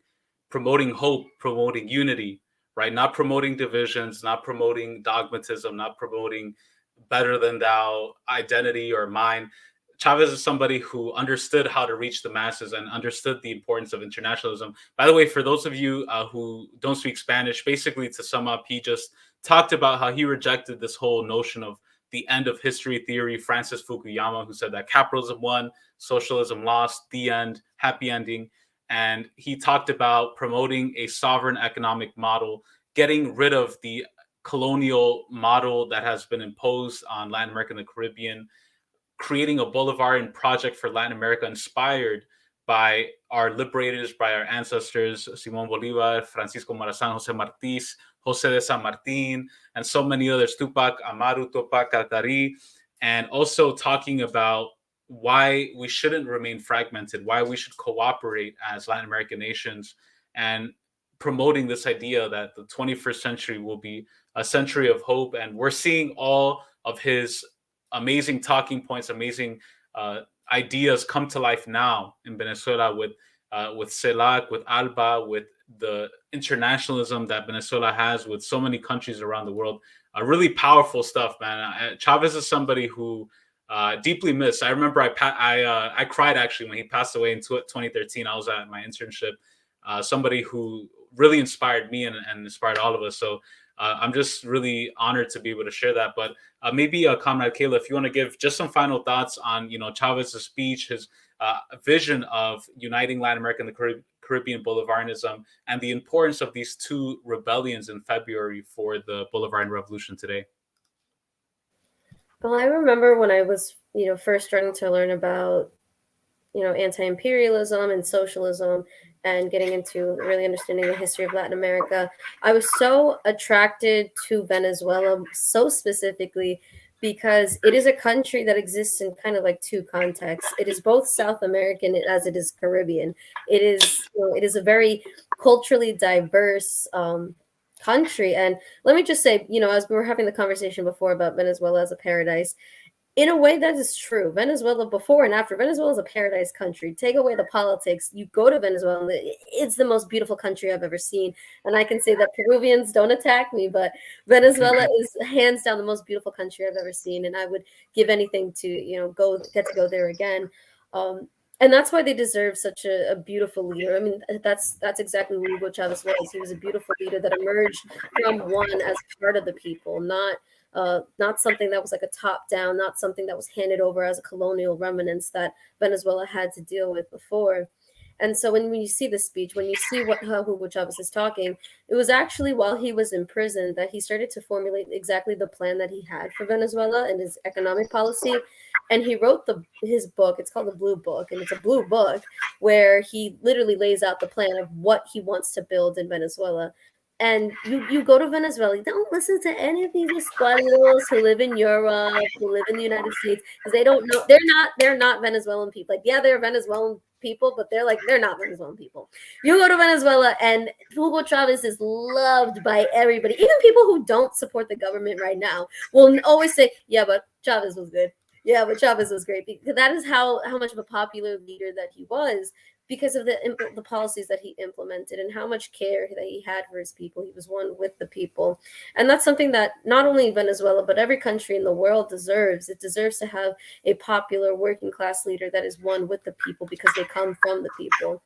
Promoting hope, promoting unity, right? Not promoting divisions, not promoting dogmatism, not promoting better than thou identity or mine. Chavez is somebody who understood how to reach the masses and understood the importance of internationalism. By the way, for those of you who don't speak Spanish, basically to sum up, he just talked about how he rejected this whole notion of the end of history theory, Francis Fukuyama, who said that capitalism won, socialism lost, the end, happy ending. And he talked about promoting a sovereign economic model, getting rid of the colonial model that has been imposed on Latin America and the Caribbean, creating a Bolivarian project for Latin America inspired by our liberators, by our ancestors, Simón Bolívar, Francisco Morazán, José Martí, José de San Martín, and so many others, Tupac Amaru, Tupac Katari, and also talking about why we shouldn't remain fragmented, why we should cooperate as Latin American nations, and promoting this idea that the 21st century will be a century of hope. And we're seeing all of his amazing talking points, amazing ideas come to life now in Venezuela with CELAC, with ALBA, with the internationalism that Venezuela has with so many countries around the world. Really powerful stuff, man. Chavez is somebody who deeply missed. I remember I cried actually when he passed away in 2013. I was at my internship. Somebody who really inspired me and inspired all of us. So I'm just really honored to be able to share that. But maybe Comrade Kayla, if you want to give just some final thoughts on Chavez's speech, his vision of uniting Latin America and the Caribbean Bolivarianism, and the importance of these two rebellions in February for the Bolivarian Revolution today. Well, I remember when I was, first starting to learn about, anti-imperialism and socialism and getting into really understanding the history of Latin America, I was so attracted to Venezuela, so specifically because it is a country that exists in kind of like two contexts. It is both South American as it is Caribbean. It is a very culturally diverse country. And let me just say, as we were having the conversation before about Venezuela as a paradise, In a way, that is true. Venezuela, before and after, Venezuela is a paradise country. Take away the politics, you go to Venezuela, it's the most beautiful country I've ever seen. And I can say that Peruvians don't attack me, but Venezuela is hands down the most beautiful country I've ever seen. And I would give anything to, get to go there again. And that's why they deserve such a beautiful leader. I mean, that's exactly who Hugo Chavez was. He was a beautiful leader that emerged from one as part of the people, not something that was like a top down, not something that was handed over as a colonial remnants that Venezuela had to deal with before. And so when you see the speech, when you see how Hugo Chavez is talking, it was actually while he was in prison that he started to formulate exactly the plan that he had for Venezuela and his economic policy. And he wrote his book. It's called The Blue Book, and it's a blue book where he literally lays out the plan of what he wants to build in Venezuela. And you go to Venezuela, don't listen to any of these Españoles who live in Europe, who live in the United States, because they don't know, they're not Venezuelan people. Like, yeah, they're Venezuelan people, but they're not Venezuelan people. You go to Venezuela and Hugo Chavez is loved by everybody. Even people who don't support the government right now will always say, yeah, but Chavez was good. Yeah, but Chavez was great. Because that is how much of a popular leader that he was, because of the policies that he implemented and how much care that he had for his people. He was one with the people. And that's something that not only Venezuela, but every country in the world deserves. It deserves to have a popular working class leader that is one with the people because they come from the people.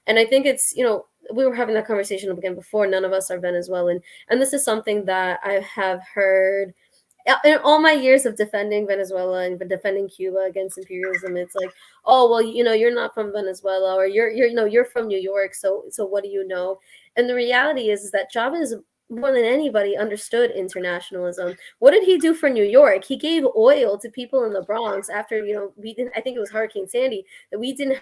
And I think it's, we were having that conversation again before, none of us are Venezuelan. And this is something that I have heard in all my years of defending Venezuela and defending Cuba against imperialism. It's like, oh, well, you're not from Venezuela, or you're from New York. So what do you know? And the reality is that Chavez, more than anybody, understood internationalism. What did he do for New York? He gave oil to people in the Bronx after, I think it was Hurricane Sandy, that they didn't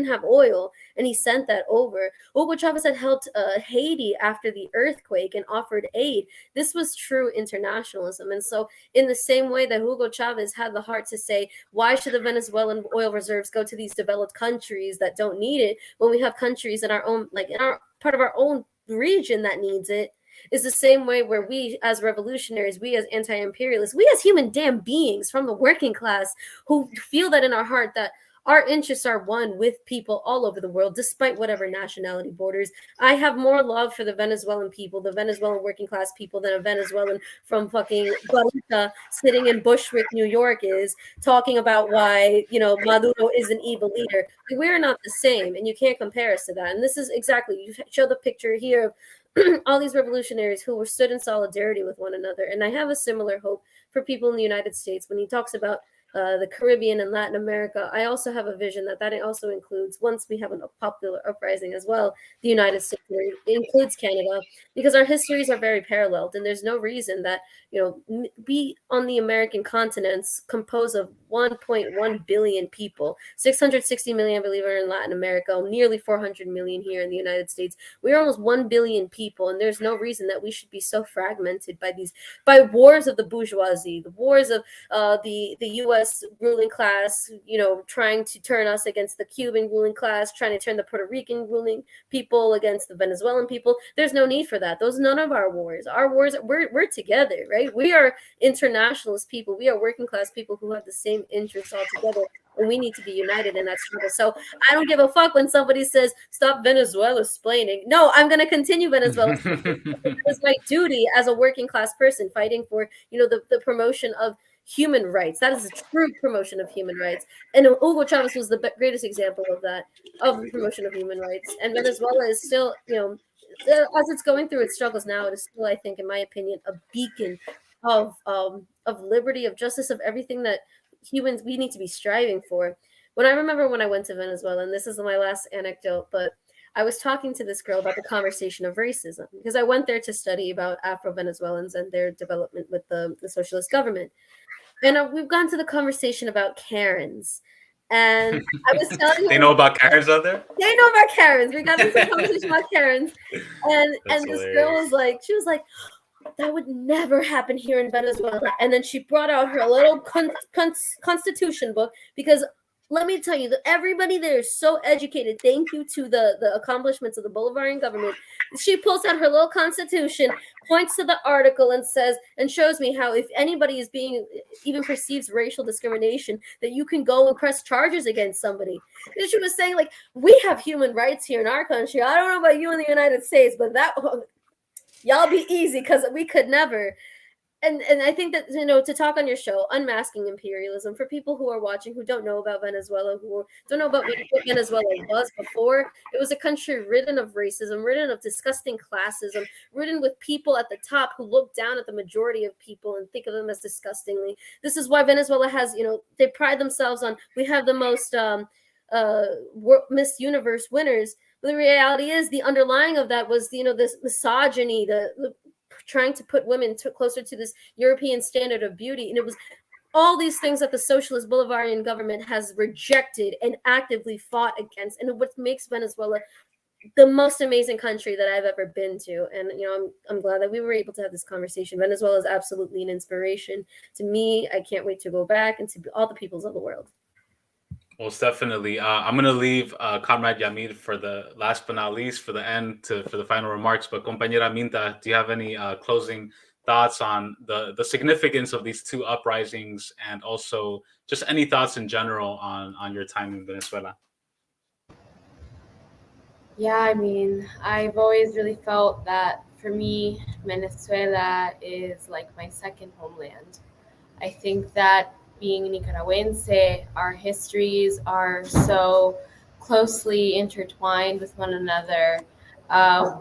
have oil, and he sent that over. Hugo Chavez had helped Haiti after the earthquake and offered aid. This was true internationalism. And so in the same way that Hugo Chavez had the heart to say, why should the Venezuelan oil reserves go to these developed countries that don't need it when we have countries in our own, like in our part of our own region that needs it, is the same way where we as revolutionaries, we as anti-imperialists, we as human damn beings from the working class who feel that in our heart that our interests are one with people all over the world, despite whatever nationality borders. I have more love for the Venezuelan people, the Venezuelan working class people, than a Venezuelan from fucking Barita sitting in Bushwick, New York, is talking about why, Maduro is an evil leader. We're not the same, and you can't compare us to that. And this is exactly, you show the picture here of all these revolutionaries who were stood in solidarity with one another. And I have a similar hope for people in the United States when he talks about the Caribbean and Latin America. I also have a vision that also includes, once we have a popular uprising as well, the United States, it includes Canada, because our histories are very paralleled, and there's no reason that, we on the American continents composed of 1.1 billion people, 660 million, I believe, are in Latin America, nearly 400 million here in the United States. We're almost 1 billion people, and there's no reason that we should be so fragmented by wars of the bourgeoisie, the wars of the U.S. ruling class, trying to turn us against the Cuban ruling class, trying to turn the Puerto Rican ruling people against the Venezuelan people. There's no need for that. Those are none of our wars. Our wars, we're together, right? We are internationalist people. We are working class people who have the same interests all together, and we need to be united in that struggle. So I don't give a fuck when somebody says, stop Venezuela splaining. No, I'm going to continue Venezuela. It's my duty as a working class person fighting for, the promotion of human rights. That is a true promotion of human rights. And Hugo Chavez was the greatest example of that, of the promotion of human rights. And Venezuela is still, as it's going through its struggles now, it is still, I think, in my opinion, a beacon of liberty, of justice, of everything that humans, we need to be striving for. When I went to Venezuela, and this is my last anecdote, but I was talking to this girl about the conversation of racism, because I went there to study about Afro-Venezuelans and their development with the socialist government. And we've gone to the conversation about Karens. And I was telling They know about Karens out there? They know about Karens. We got into a conversation about Karens. And this girl was like, that would never happen here in Venezuela. And then she brought out her little constitution book, because let me tell you, everybody there is so educated. Thank you to the accomplishments of the Bolivarian government. She pulls out her little constitution, points to the article, and says, and shows me how if anybody is being even perceives racial discrimination, that you can go and press charges against somebody. And she was saying, like, we have human rights here in our country. I don't know about you in the United States, but that y'all be easy, because we could never. And I think that, to talk on your show, Unmasking Imperialism, for people who are watching who don't know about Venezuela, who don't know about what Venezuela was before, it was a country ridden of racism, ridden of disgusting classism, ridden with people at the top who look down at the majority of people and think of them as disgustingly. This is why Venezuela has, they pride themselves on, we have the most Miss Universe winners. But the reality is, the underlying of that was, this misogyny, the trying to put women closer to this European standard of beauty. And it was all these things that the socialist Bolivarian government has rejected and actively fought against. And what makes Venezuela the most amazing country that I've ever been to. And, I'm glad that we were able to have this conversation. Venezuela is absolutely an inspiration to me. I can't wait to go back and to all the peoples of the world. Most definitely. I'm going to leave Comrade Yhamir for the last but not least, for the end, for the final remarks. But Compañera Aminta, do you have any closing thoughts on the significance of these two uprisings, and also just any thoughts in general on your time in Venezuela? Yeah, I mean, I've always really felt that for me, Venezuela is like my second homeland. I think that being Nicaragüense, our histories are so closely intertwined with one another.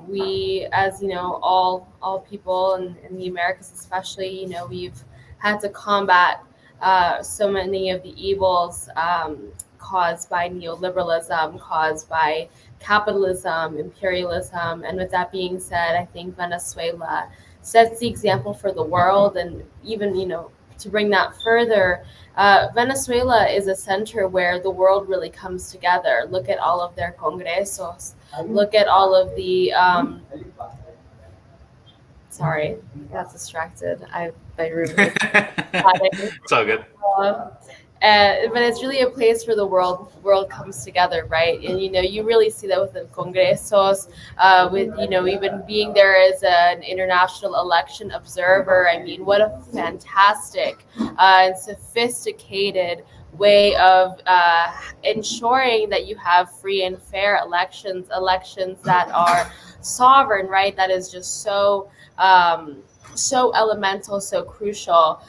We, as all people in the Americas especially, we've had to combat so many of the evils caused by neoliberalism, caused by capitalism, imperialism. And with that being said, I think Venezuela sets the example for the world. And even, to bring that further, Venezuela is a center where the world really comes together. Look at all of their congresos. Look at all of the... sorry, I got distracted. My roommate. It's all good. But it's really a place where the world comes together, right? And you really see that with the congresos, with even being there as an international election observer. I mean, what a fantastic and sophisticated way of ensuring that you have free and fair elections that are sovereign, right? That is just so elemental, so crucial.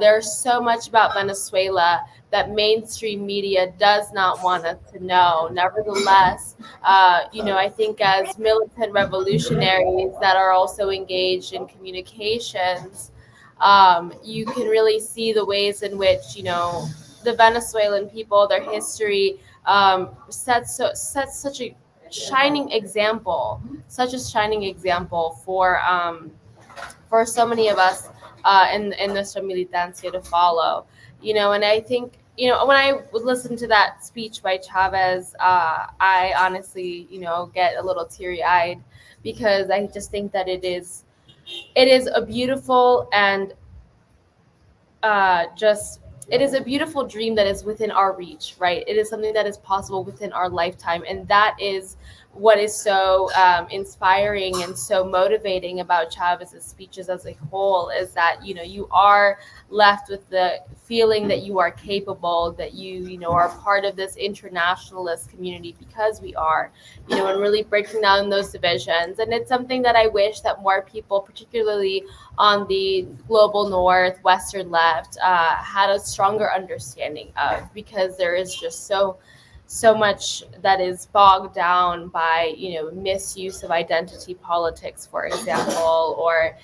There's so much about Venezuela that mainstream media does not want us to know. Nevertheless, I think as militant revolutionaries that are also engaged in communications, you can really see the ways in which, the Venezuelan people, their history sets such a shining example for so many of us in nuestra militancia to follow, and I think, when I would listen to that speech by Chavez, I honestly, get a little teary-eyed, because I just think that it is a beautiful and it is a beautiful dream that is within our reach, right? It is something that is possible within our lifetime. And that is what is so inspiring and so motivating about Chavez's speeches as a whole, is that, you are left with the feeling that you are capable, that you are part of this internationalist community, because we are, and really breaking down those divisions. And it's something that I wish that more people, particularly on the global north, Western left, had a stronger understanding of, because there is just so much that is bogged down by, misuse of identity politics, for example, or,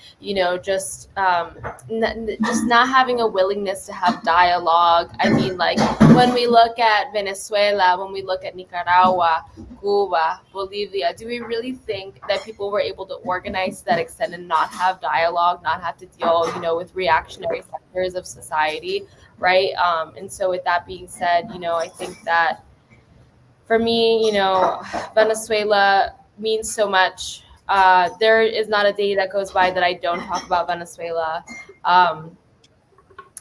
just not having a willingness to have dialogue. I mean, like, when we look at Venezuela, when we look at Nicaragua, Cuba, Bolivia, do we really think that people were able to organize to that extent and not have dialogue, not have to deal, with reactionary sectors of society, right? And so with that being said, I think that for me, Venezuela means so much. There is not a day that goes by that I don't talk about Venezuela.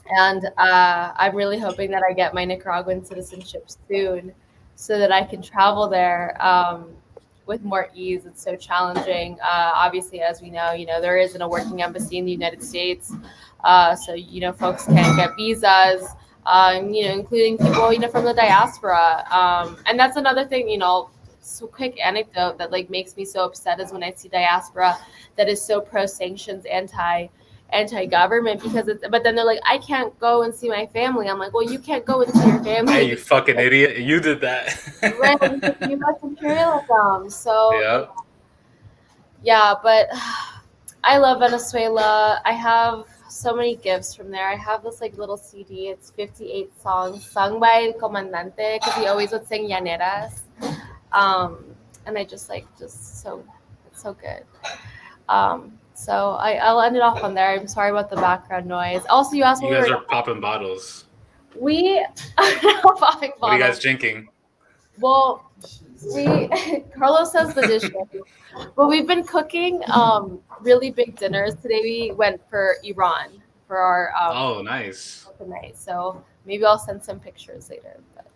And I'm really hoping that I get my Nicaraguan citizenship soon so that I can travel there with more ease. It's so challenging. Obviously, as we know, there isn't a working embassy in the United States. So, folks can't get visas, including people, from the diaspora. And that's another thing, so quick anecdote that like makes me so upset is when I see diaspora that is so pro-sanctions, anti-government, but then they're like, I can't go and see my family. I'm like, well, you can't go and see your family. Hey, you fucking idiot. You did that. Right, because U.S. imperialism. So yeah, but I love Venezuela. I have so many gifts from there. I have this like little CD. It's 58 songs sung by El Comandante because he always would sing llaneras. And I just it's so good. So I'll end it off on there. I'm sorry about the background noise. Also, you asked You guys are popping bottles. We are popping bottles. What are you guys drinking? Well, Carlos has the dishes, but we've been cooking really big dinners. Today we went for Iran for our oh, nice. Tonight. So maybe I'll send some pictures later. But.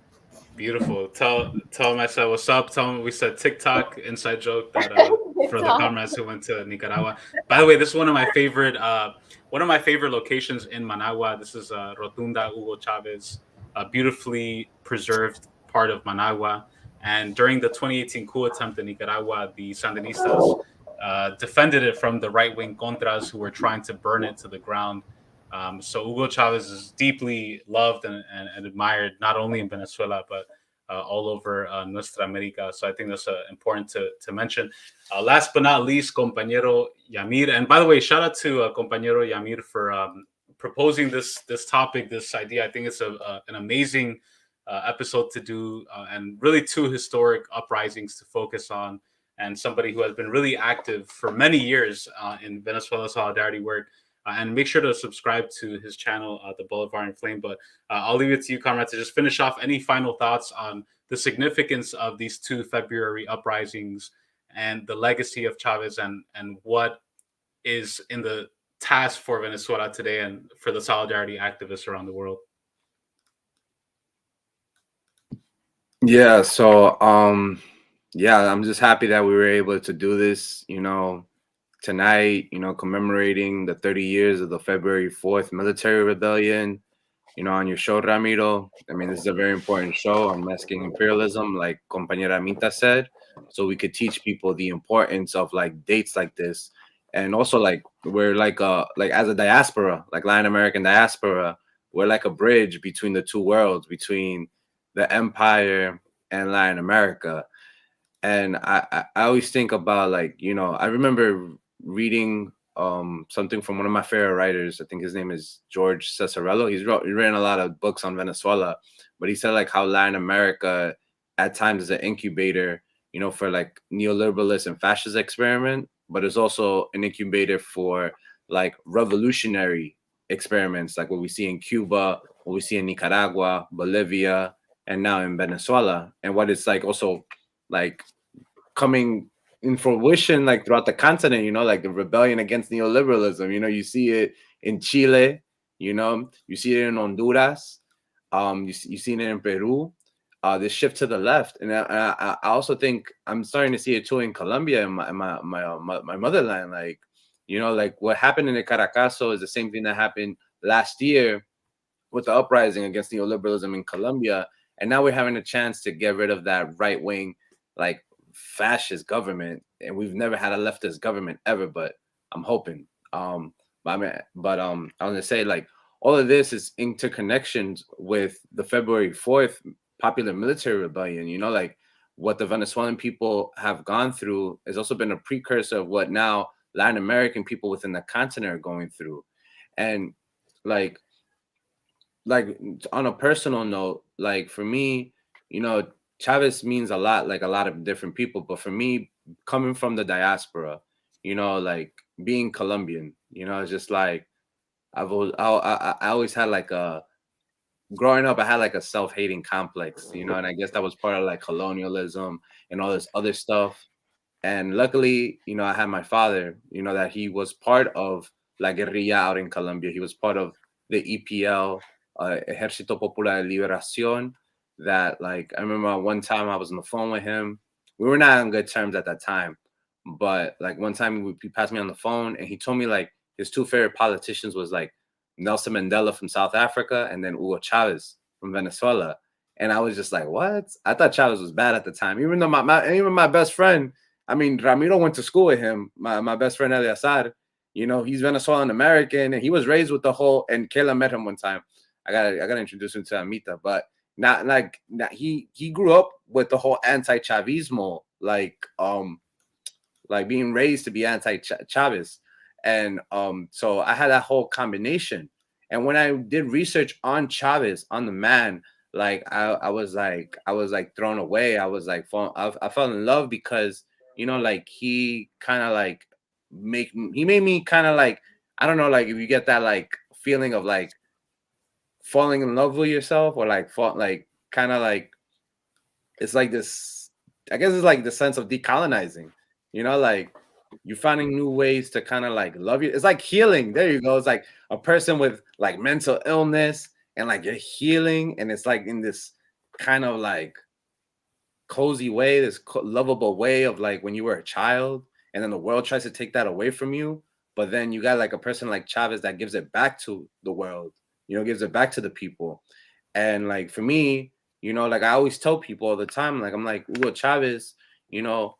Beautiful. Tell them I said what's up. Tell them we said TikTok inside joke that for the comrades who went to Nicaragua. By the way, this is one of my favorite locations in Managua. This is Rotunda Hugo Chavez, a beautifully preserved part of Managua. And during the 2018 coup attempt in Nicaragua, the Sandinistas defended it from the right-wing Contras who were trying to burn it to the ground. So Hugo Chavez is deeply loved and admired, not only in Venezuela, but all over Nuestra America. So I think that's important to mention. Last but not least, compañero Yhamir. And by the way, shout out to compañero Yhamir for proposing this topic, this idea. I think it's an amazing episode to do, and really two historic uprisings to focus on, and somebody who has been really active for many years in Venezuela solidarity work. And make sure to subscribe to his channel, the Bolivarian Flame. But I'll leave it to you, comrade, to just finish off any final thoughts on the significance of these two February uprisings and the legacy of Chavez and what is in the task for Venezuela today and for the solidarity activists around the world. Yeah, so I'm just happy that we were able to do this, tonight, commemorating the 30 years of the February 4th military rebellion, on your show, Ramiro. I mean, this is a very important show, Unmasking Imperialism, like compañera Aminta said, so we could teach people the importance of like dates like this. And also like we're like as a diaspora, like Latin American diaspora, we're like a bridge between the two worlds, between the empire and Latin America. And I always think about like, I remember reading something from one of my favorite writers. I think his name is George Cesarello. He's written a lot of books on Venezuela, but he said like how Latin America at times is an incubator, for like neoliberalist and fascist experiment, but it's also an incubator for like revolutionary experiments, like what we see in Cuba, what we see in Nicaragua, Bolivia, and now in Venezuela, and what it's like also like coming in fruition like throughout the continent, like the rebellion against neoliberalism. You see it in Chile, you see it in Honduras, you see it in Peru, this shift to the left. And I also think I'm starting to see it too in Colombia, in my motherland. Like, like what happened in the Caracazo is the same thing that happened last year with the uprising against neoliberalism in Colombia. And now we're having a chance to get rid of that right-wing, like fascist government. And we've never had a leftist government ever, but I'm hoping. I was gonna say like all of this is interconnections with the February 4th popular military rebellion. Like what the Venezuelan people have gone through has also been a precursor of what now Latin American people within the continent are going through. And like on a personal note, like for me, Chavez means a lot, like a lot of different people. But for me, coming from the diaspora, like being Colombian, it's just like I always had like growing up, I had like a self-hating complex, and I guess that was part of like colonialism and all this other stuff. And luckily, I had my father, that he was part of La Guerrilla out in Colombia. He was part of the EPL, Ejército Popular de Liberación, that like I remember one time I was on the phone with him. We were not on good terms at that time, but like one time he passed me on the phone and he told me like his two favorite politicians was like Nelson Mandela from South Africa and then Hugo Chavez from Venezuela. And I was just like, what? I thought Chavez was bad at the time. Even though even my best friend, I mean, Ramiro went to school with him, my best friend Eleazar, you know, he's Venezuelan American and he was raised with the whole, and Kayla met him one time. I gotta introduce him to Aminta, but he grew up with the whole anti-Chavismo, like being raised to be anti-Chavez. And so I had that whole combination. And when I did research on Chavez, on the man, like I was thrown away. I was like, I fell in love because, you know, like he kind of like made me kind of like, I don't know, like if you get that like feeling of like falling in love with yourself or like kind of like, it's like this, I guess it's like the sense of decolonizing, you know, like you're finding new ways to kind of like love you. It's like healing. There you go. It's like a person with like mental illness and like you're healing. And it's like in this kind of like cozy way, this lovable way of like when you were a child and then the world tries to take that away from you. But then you got like a person like Chavez that gives it back to the world, you know, gives it back to the people. And like for me, you know, like I always tell people all the time, like I'm like, Hugo Chavez, you know,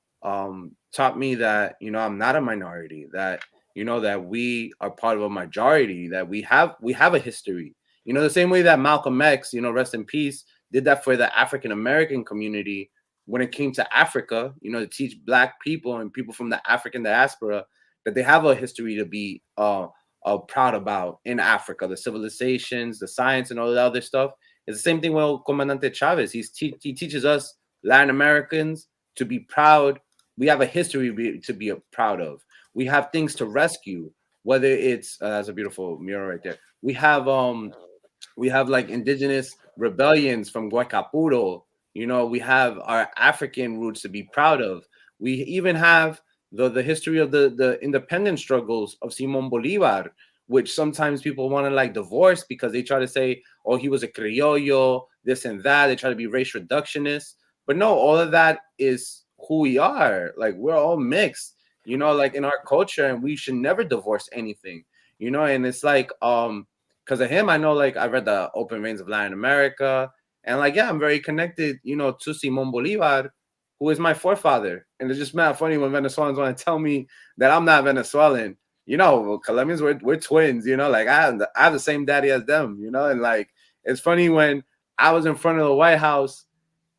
taught me that, you know, I'm not a minority, that, you know, that we are part of a majority, that we have a history, you know, the same way that Malcolm X, you know, rest in peace, did that for the African-American community when it came to Africa, you know, to teach Black people and people from the African diaspora that they have a history to be proud about in Africa, the civilizations, the science, and all that other stuff. It's the same thing with Comandante Chavez. He teaches us Latin Americans to be proud. We have a history to be proud of. We have things to rescue, whether it's that's a beautiful mural right there. We have like indigenous rebellions from Guaycapuro. You know, we have our African roots to be proud of. We even have the history of the independence struggles of Simón Bolívar, which sometimes people want to like divorce because they try to say, oh, he was a criollo, this and that. They try to be race reductionists. But no, all of that is who we are. Like we're all mixed, you know, like in our culture, and we should never divorce anything, you know. And it's like because of him, I know, like I read the Open Veins of Latin America, and like yeah, I'm very connected, you know, to Simón Bolívar, who is my forefather. And it's just mad funny when Venezuelans want to tell me that I'm not Venezuelan. You know, Colombians, we're twins, you know, like I have the same daddy as them, you know. And like it's funny when I was in front of the White House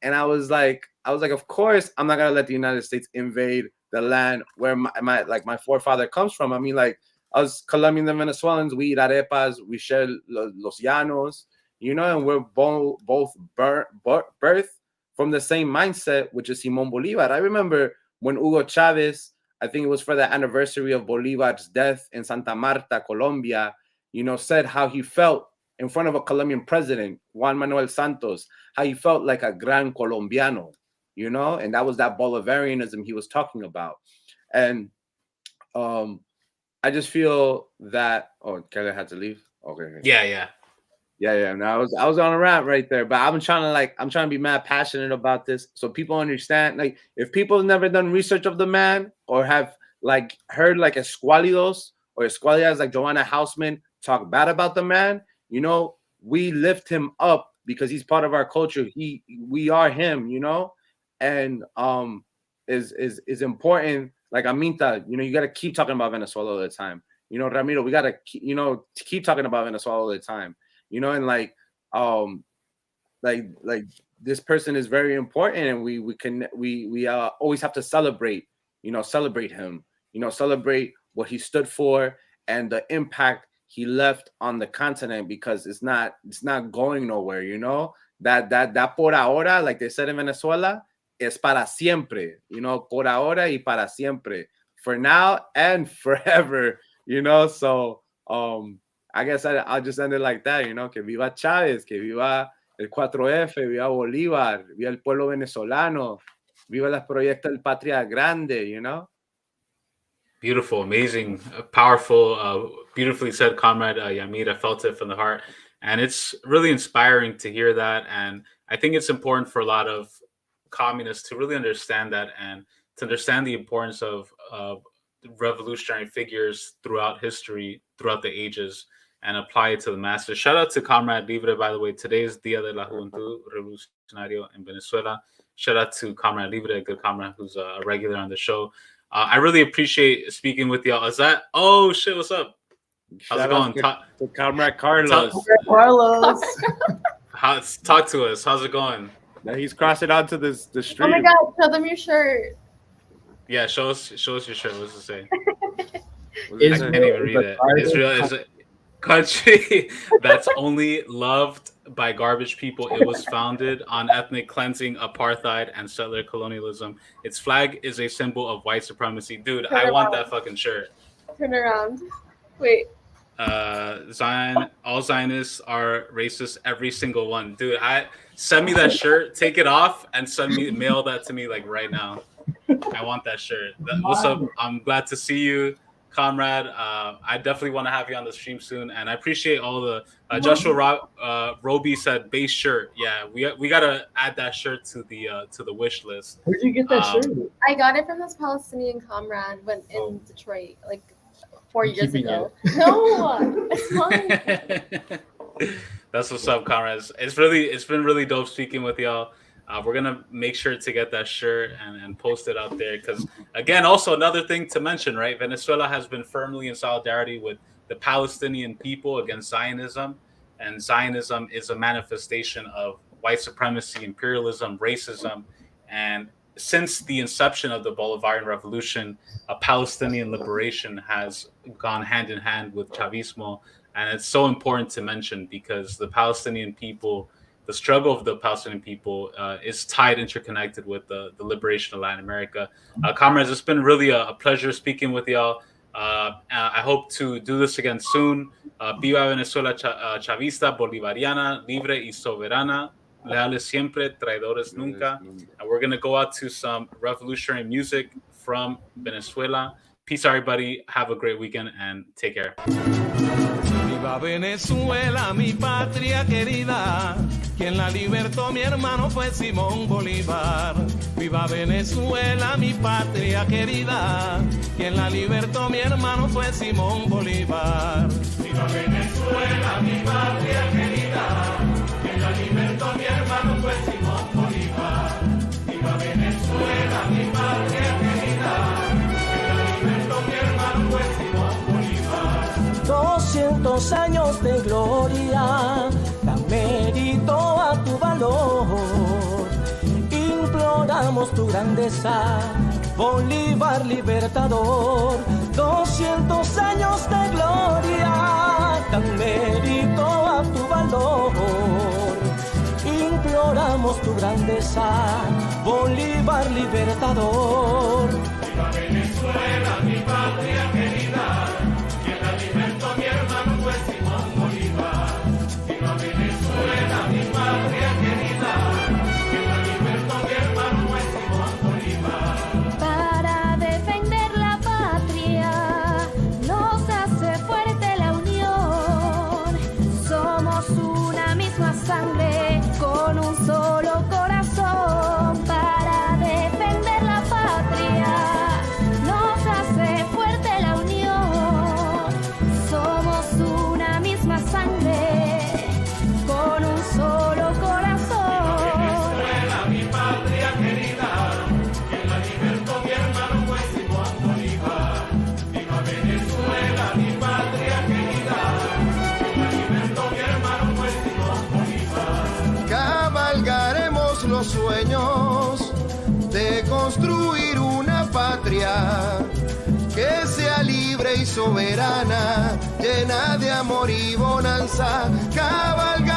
and I was like, of course, I'm not gonna let the United States invade the land where my forefather comes from. I mean, like us Colombians and Venezuelans, we eat arepas, we share los llanos, you know, and we're both birthed from the same mindset, which is Simón Bolívar. I remember when Hugo Chavez, I think it was for the anniversary of Bolívar's death in Santa Marta, Colombia, you know, said how he felt in front of a Colombian president, Juan Manuel Santos, how he felt like a gran colombiano, you know, and that was that Bolivarianism he was talking about. And I just feel that, oh, Kayla had to leave? Okay. Yeah. No, I was on a rant right there, but I'm trying to be mad passionate about this so people understand. Like, if people have never done research of the man or have like heard like escualidos or escualidas like Joanna Hausman talk bad about the man, you know, we lift him up because he's part of our culture. We are him, you know, and is important. Like Aminta, you know, you got to keep talking about Venezuela all the time. You know, Ramiro, we got to, you know, keep talking about Venezuela all the time. You know, and like this person is very important, and we always have to celebrate him, you know, celebrate what he stood for and the impact he left on the continent, because it's not going nowhere, you know, that por ahora, like they said in Venezuela, es para siempre, you know, por ahora y para siempre, for now and forever, you know. So I guess I'll just end it like that, you know, que viva Chávez, que viva el 4F, viva Bolívar, viva el pueblo venezolano, viva los proyectos del Patria Grande, you know. Beautiful, amazing, powerful, beautifully said, Comrade Yhamir. I felt it from the heart. And it's really inspiring to hear that. And I think it's important for a lot of communists to really understand that and to understand the importance of revolutionary figures throughout history, throughout the ages, and apply it to the masses. Shout out to Comrade Libre, by the way. Today is Dia de la Juventud Revolucionario in Venezuela. Shout out to Comrade Libre, a good comrade who's a regular on the show. I really appreciate speaking with y'all. Is that? Oh shit! What's up? How's it going? To Comrade Carlos. Talk to us. How's it going? Now he's crossing onto the street. Oh my God! Show them your shirt. Yeah, show us your shirt. What's it say? I can't even read it. Israel is a country that's only loved by garbage people. It was founded on ethnic cleansing, apartheid, and settler colonialism. Its flag is a symbol of white supremacy. Dude, I want that fucking shirt. Turn around. Wait. All Zionists are racist, every single one. Dude, send me that shirt, take it off, and mail that to me like right now. I want that shirt. What's up? I'm glad to see you, comrade. I definitely want to have you on the stream soon, and I appreciate all the Joshua Roby said base shirt. Yeah, we gotta add that shirt to the wish list. Where'd you get that shirt? I got it from this Palestinian comrade when in Detroit, like 4 years ago. No, it's fine. That's what's up, comrades. It's been really dope speaking with y'all. We're gonna make sure to get that shirt and post it out there because, again, also another thing to mention, right? Venezuela has been firmly in solidarity with the Palestinian people against Zionism, and Zionism is a manifestation of white supremacy, imperialism, racism, and since the inception of the Bolivarian Revolution, a Palestinian liberation has gone hand in hand with Chavismo, and it's so important to mention because the Palestinian people. The struggle of the Palestinian people is tied, interconnected with the liberation of Latin America. Comrades, it's been really a pleasure speaking with y'all. I hope to do this again soon. Viva Venezuela chavista, bolivariana, libre y soberana. Leales siempre, traidores nunca. And we're going to go out to some revolutionary music from Venezuela. Peace, everybody. Have a great weekend and take care. Viva Venezuela, mi patria querida, quien la libertó mi hermano fue Simón Bolívar. Viva Venezuela, mi patria querida, quien la libertó mi hermano fue Simón Bolívar. Viva Venezuela, mi patria querida, quien la libertó mi hermano fue Simón Bolívar. Viva Venezuela, mi patria querida, quien la libertó mi hermano fue Simón Bolívar. 200 años de gloria dan mérito a tu valor. Imploramos tu grandeza, Bolívar libertador. 200 años de gloria dan mérito a tu valor. Imploramos tu grandeza, Bolívar libertador. Viva Venezuela, mi patria querida, quien la libertó mi hermano fue Simón Bolívar. Viva Venezuela, mi patria querida, quien la libertó mi hermano fue Simón Bolívar. Para defender la patria nos hace fuerte la unión. Somos una misma sangre con un solo corazón. Para defender la patria nos hace fuerte la unión. Somos una misma sangre con un solo corazón. Venezuela, mi patria querida, quien la libertó mi hermano fue Simón Bolívar. Viva Venezuela, mi patria querida, quien la libertó mi hermano fue Simón Bolívar. Cabalgaremos los sueños de construir una patria que sea libre y soberana, llena de amor y bonanza. Cabalgaremos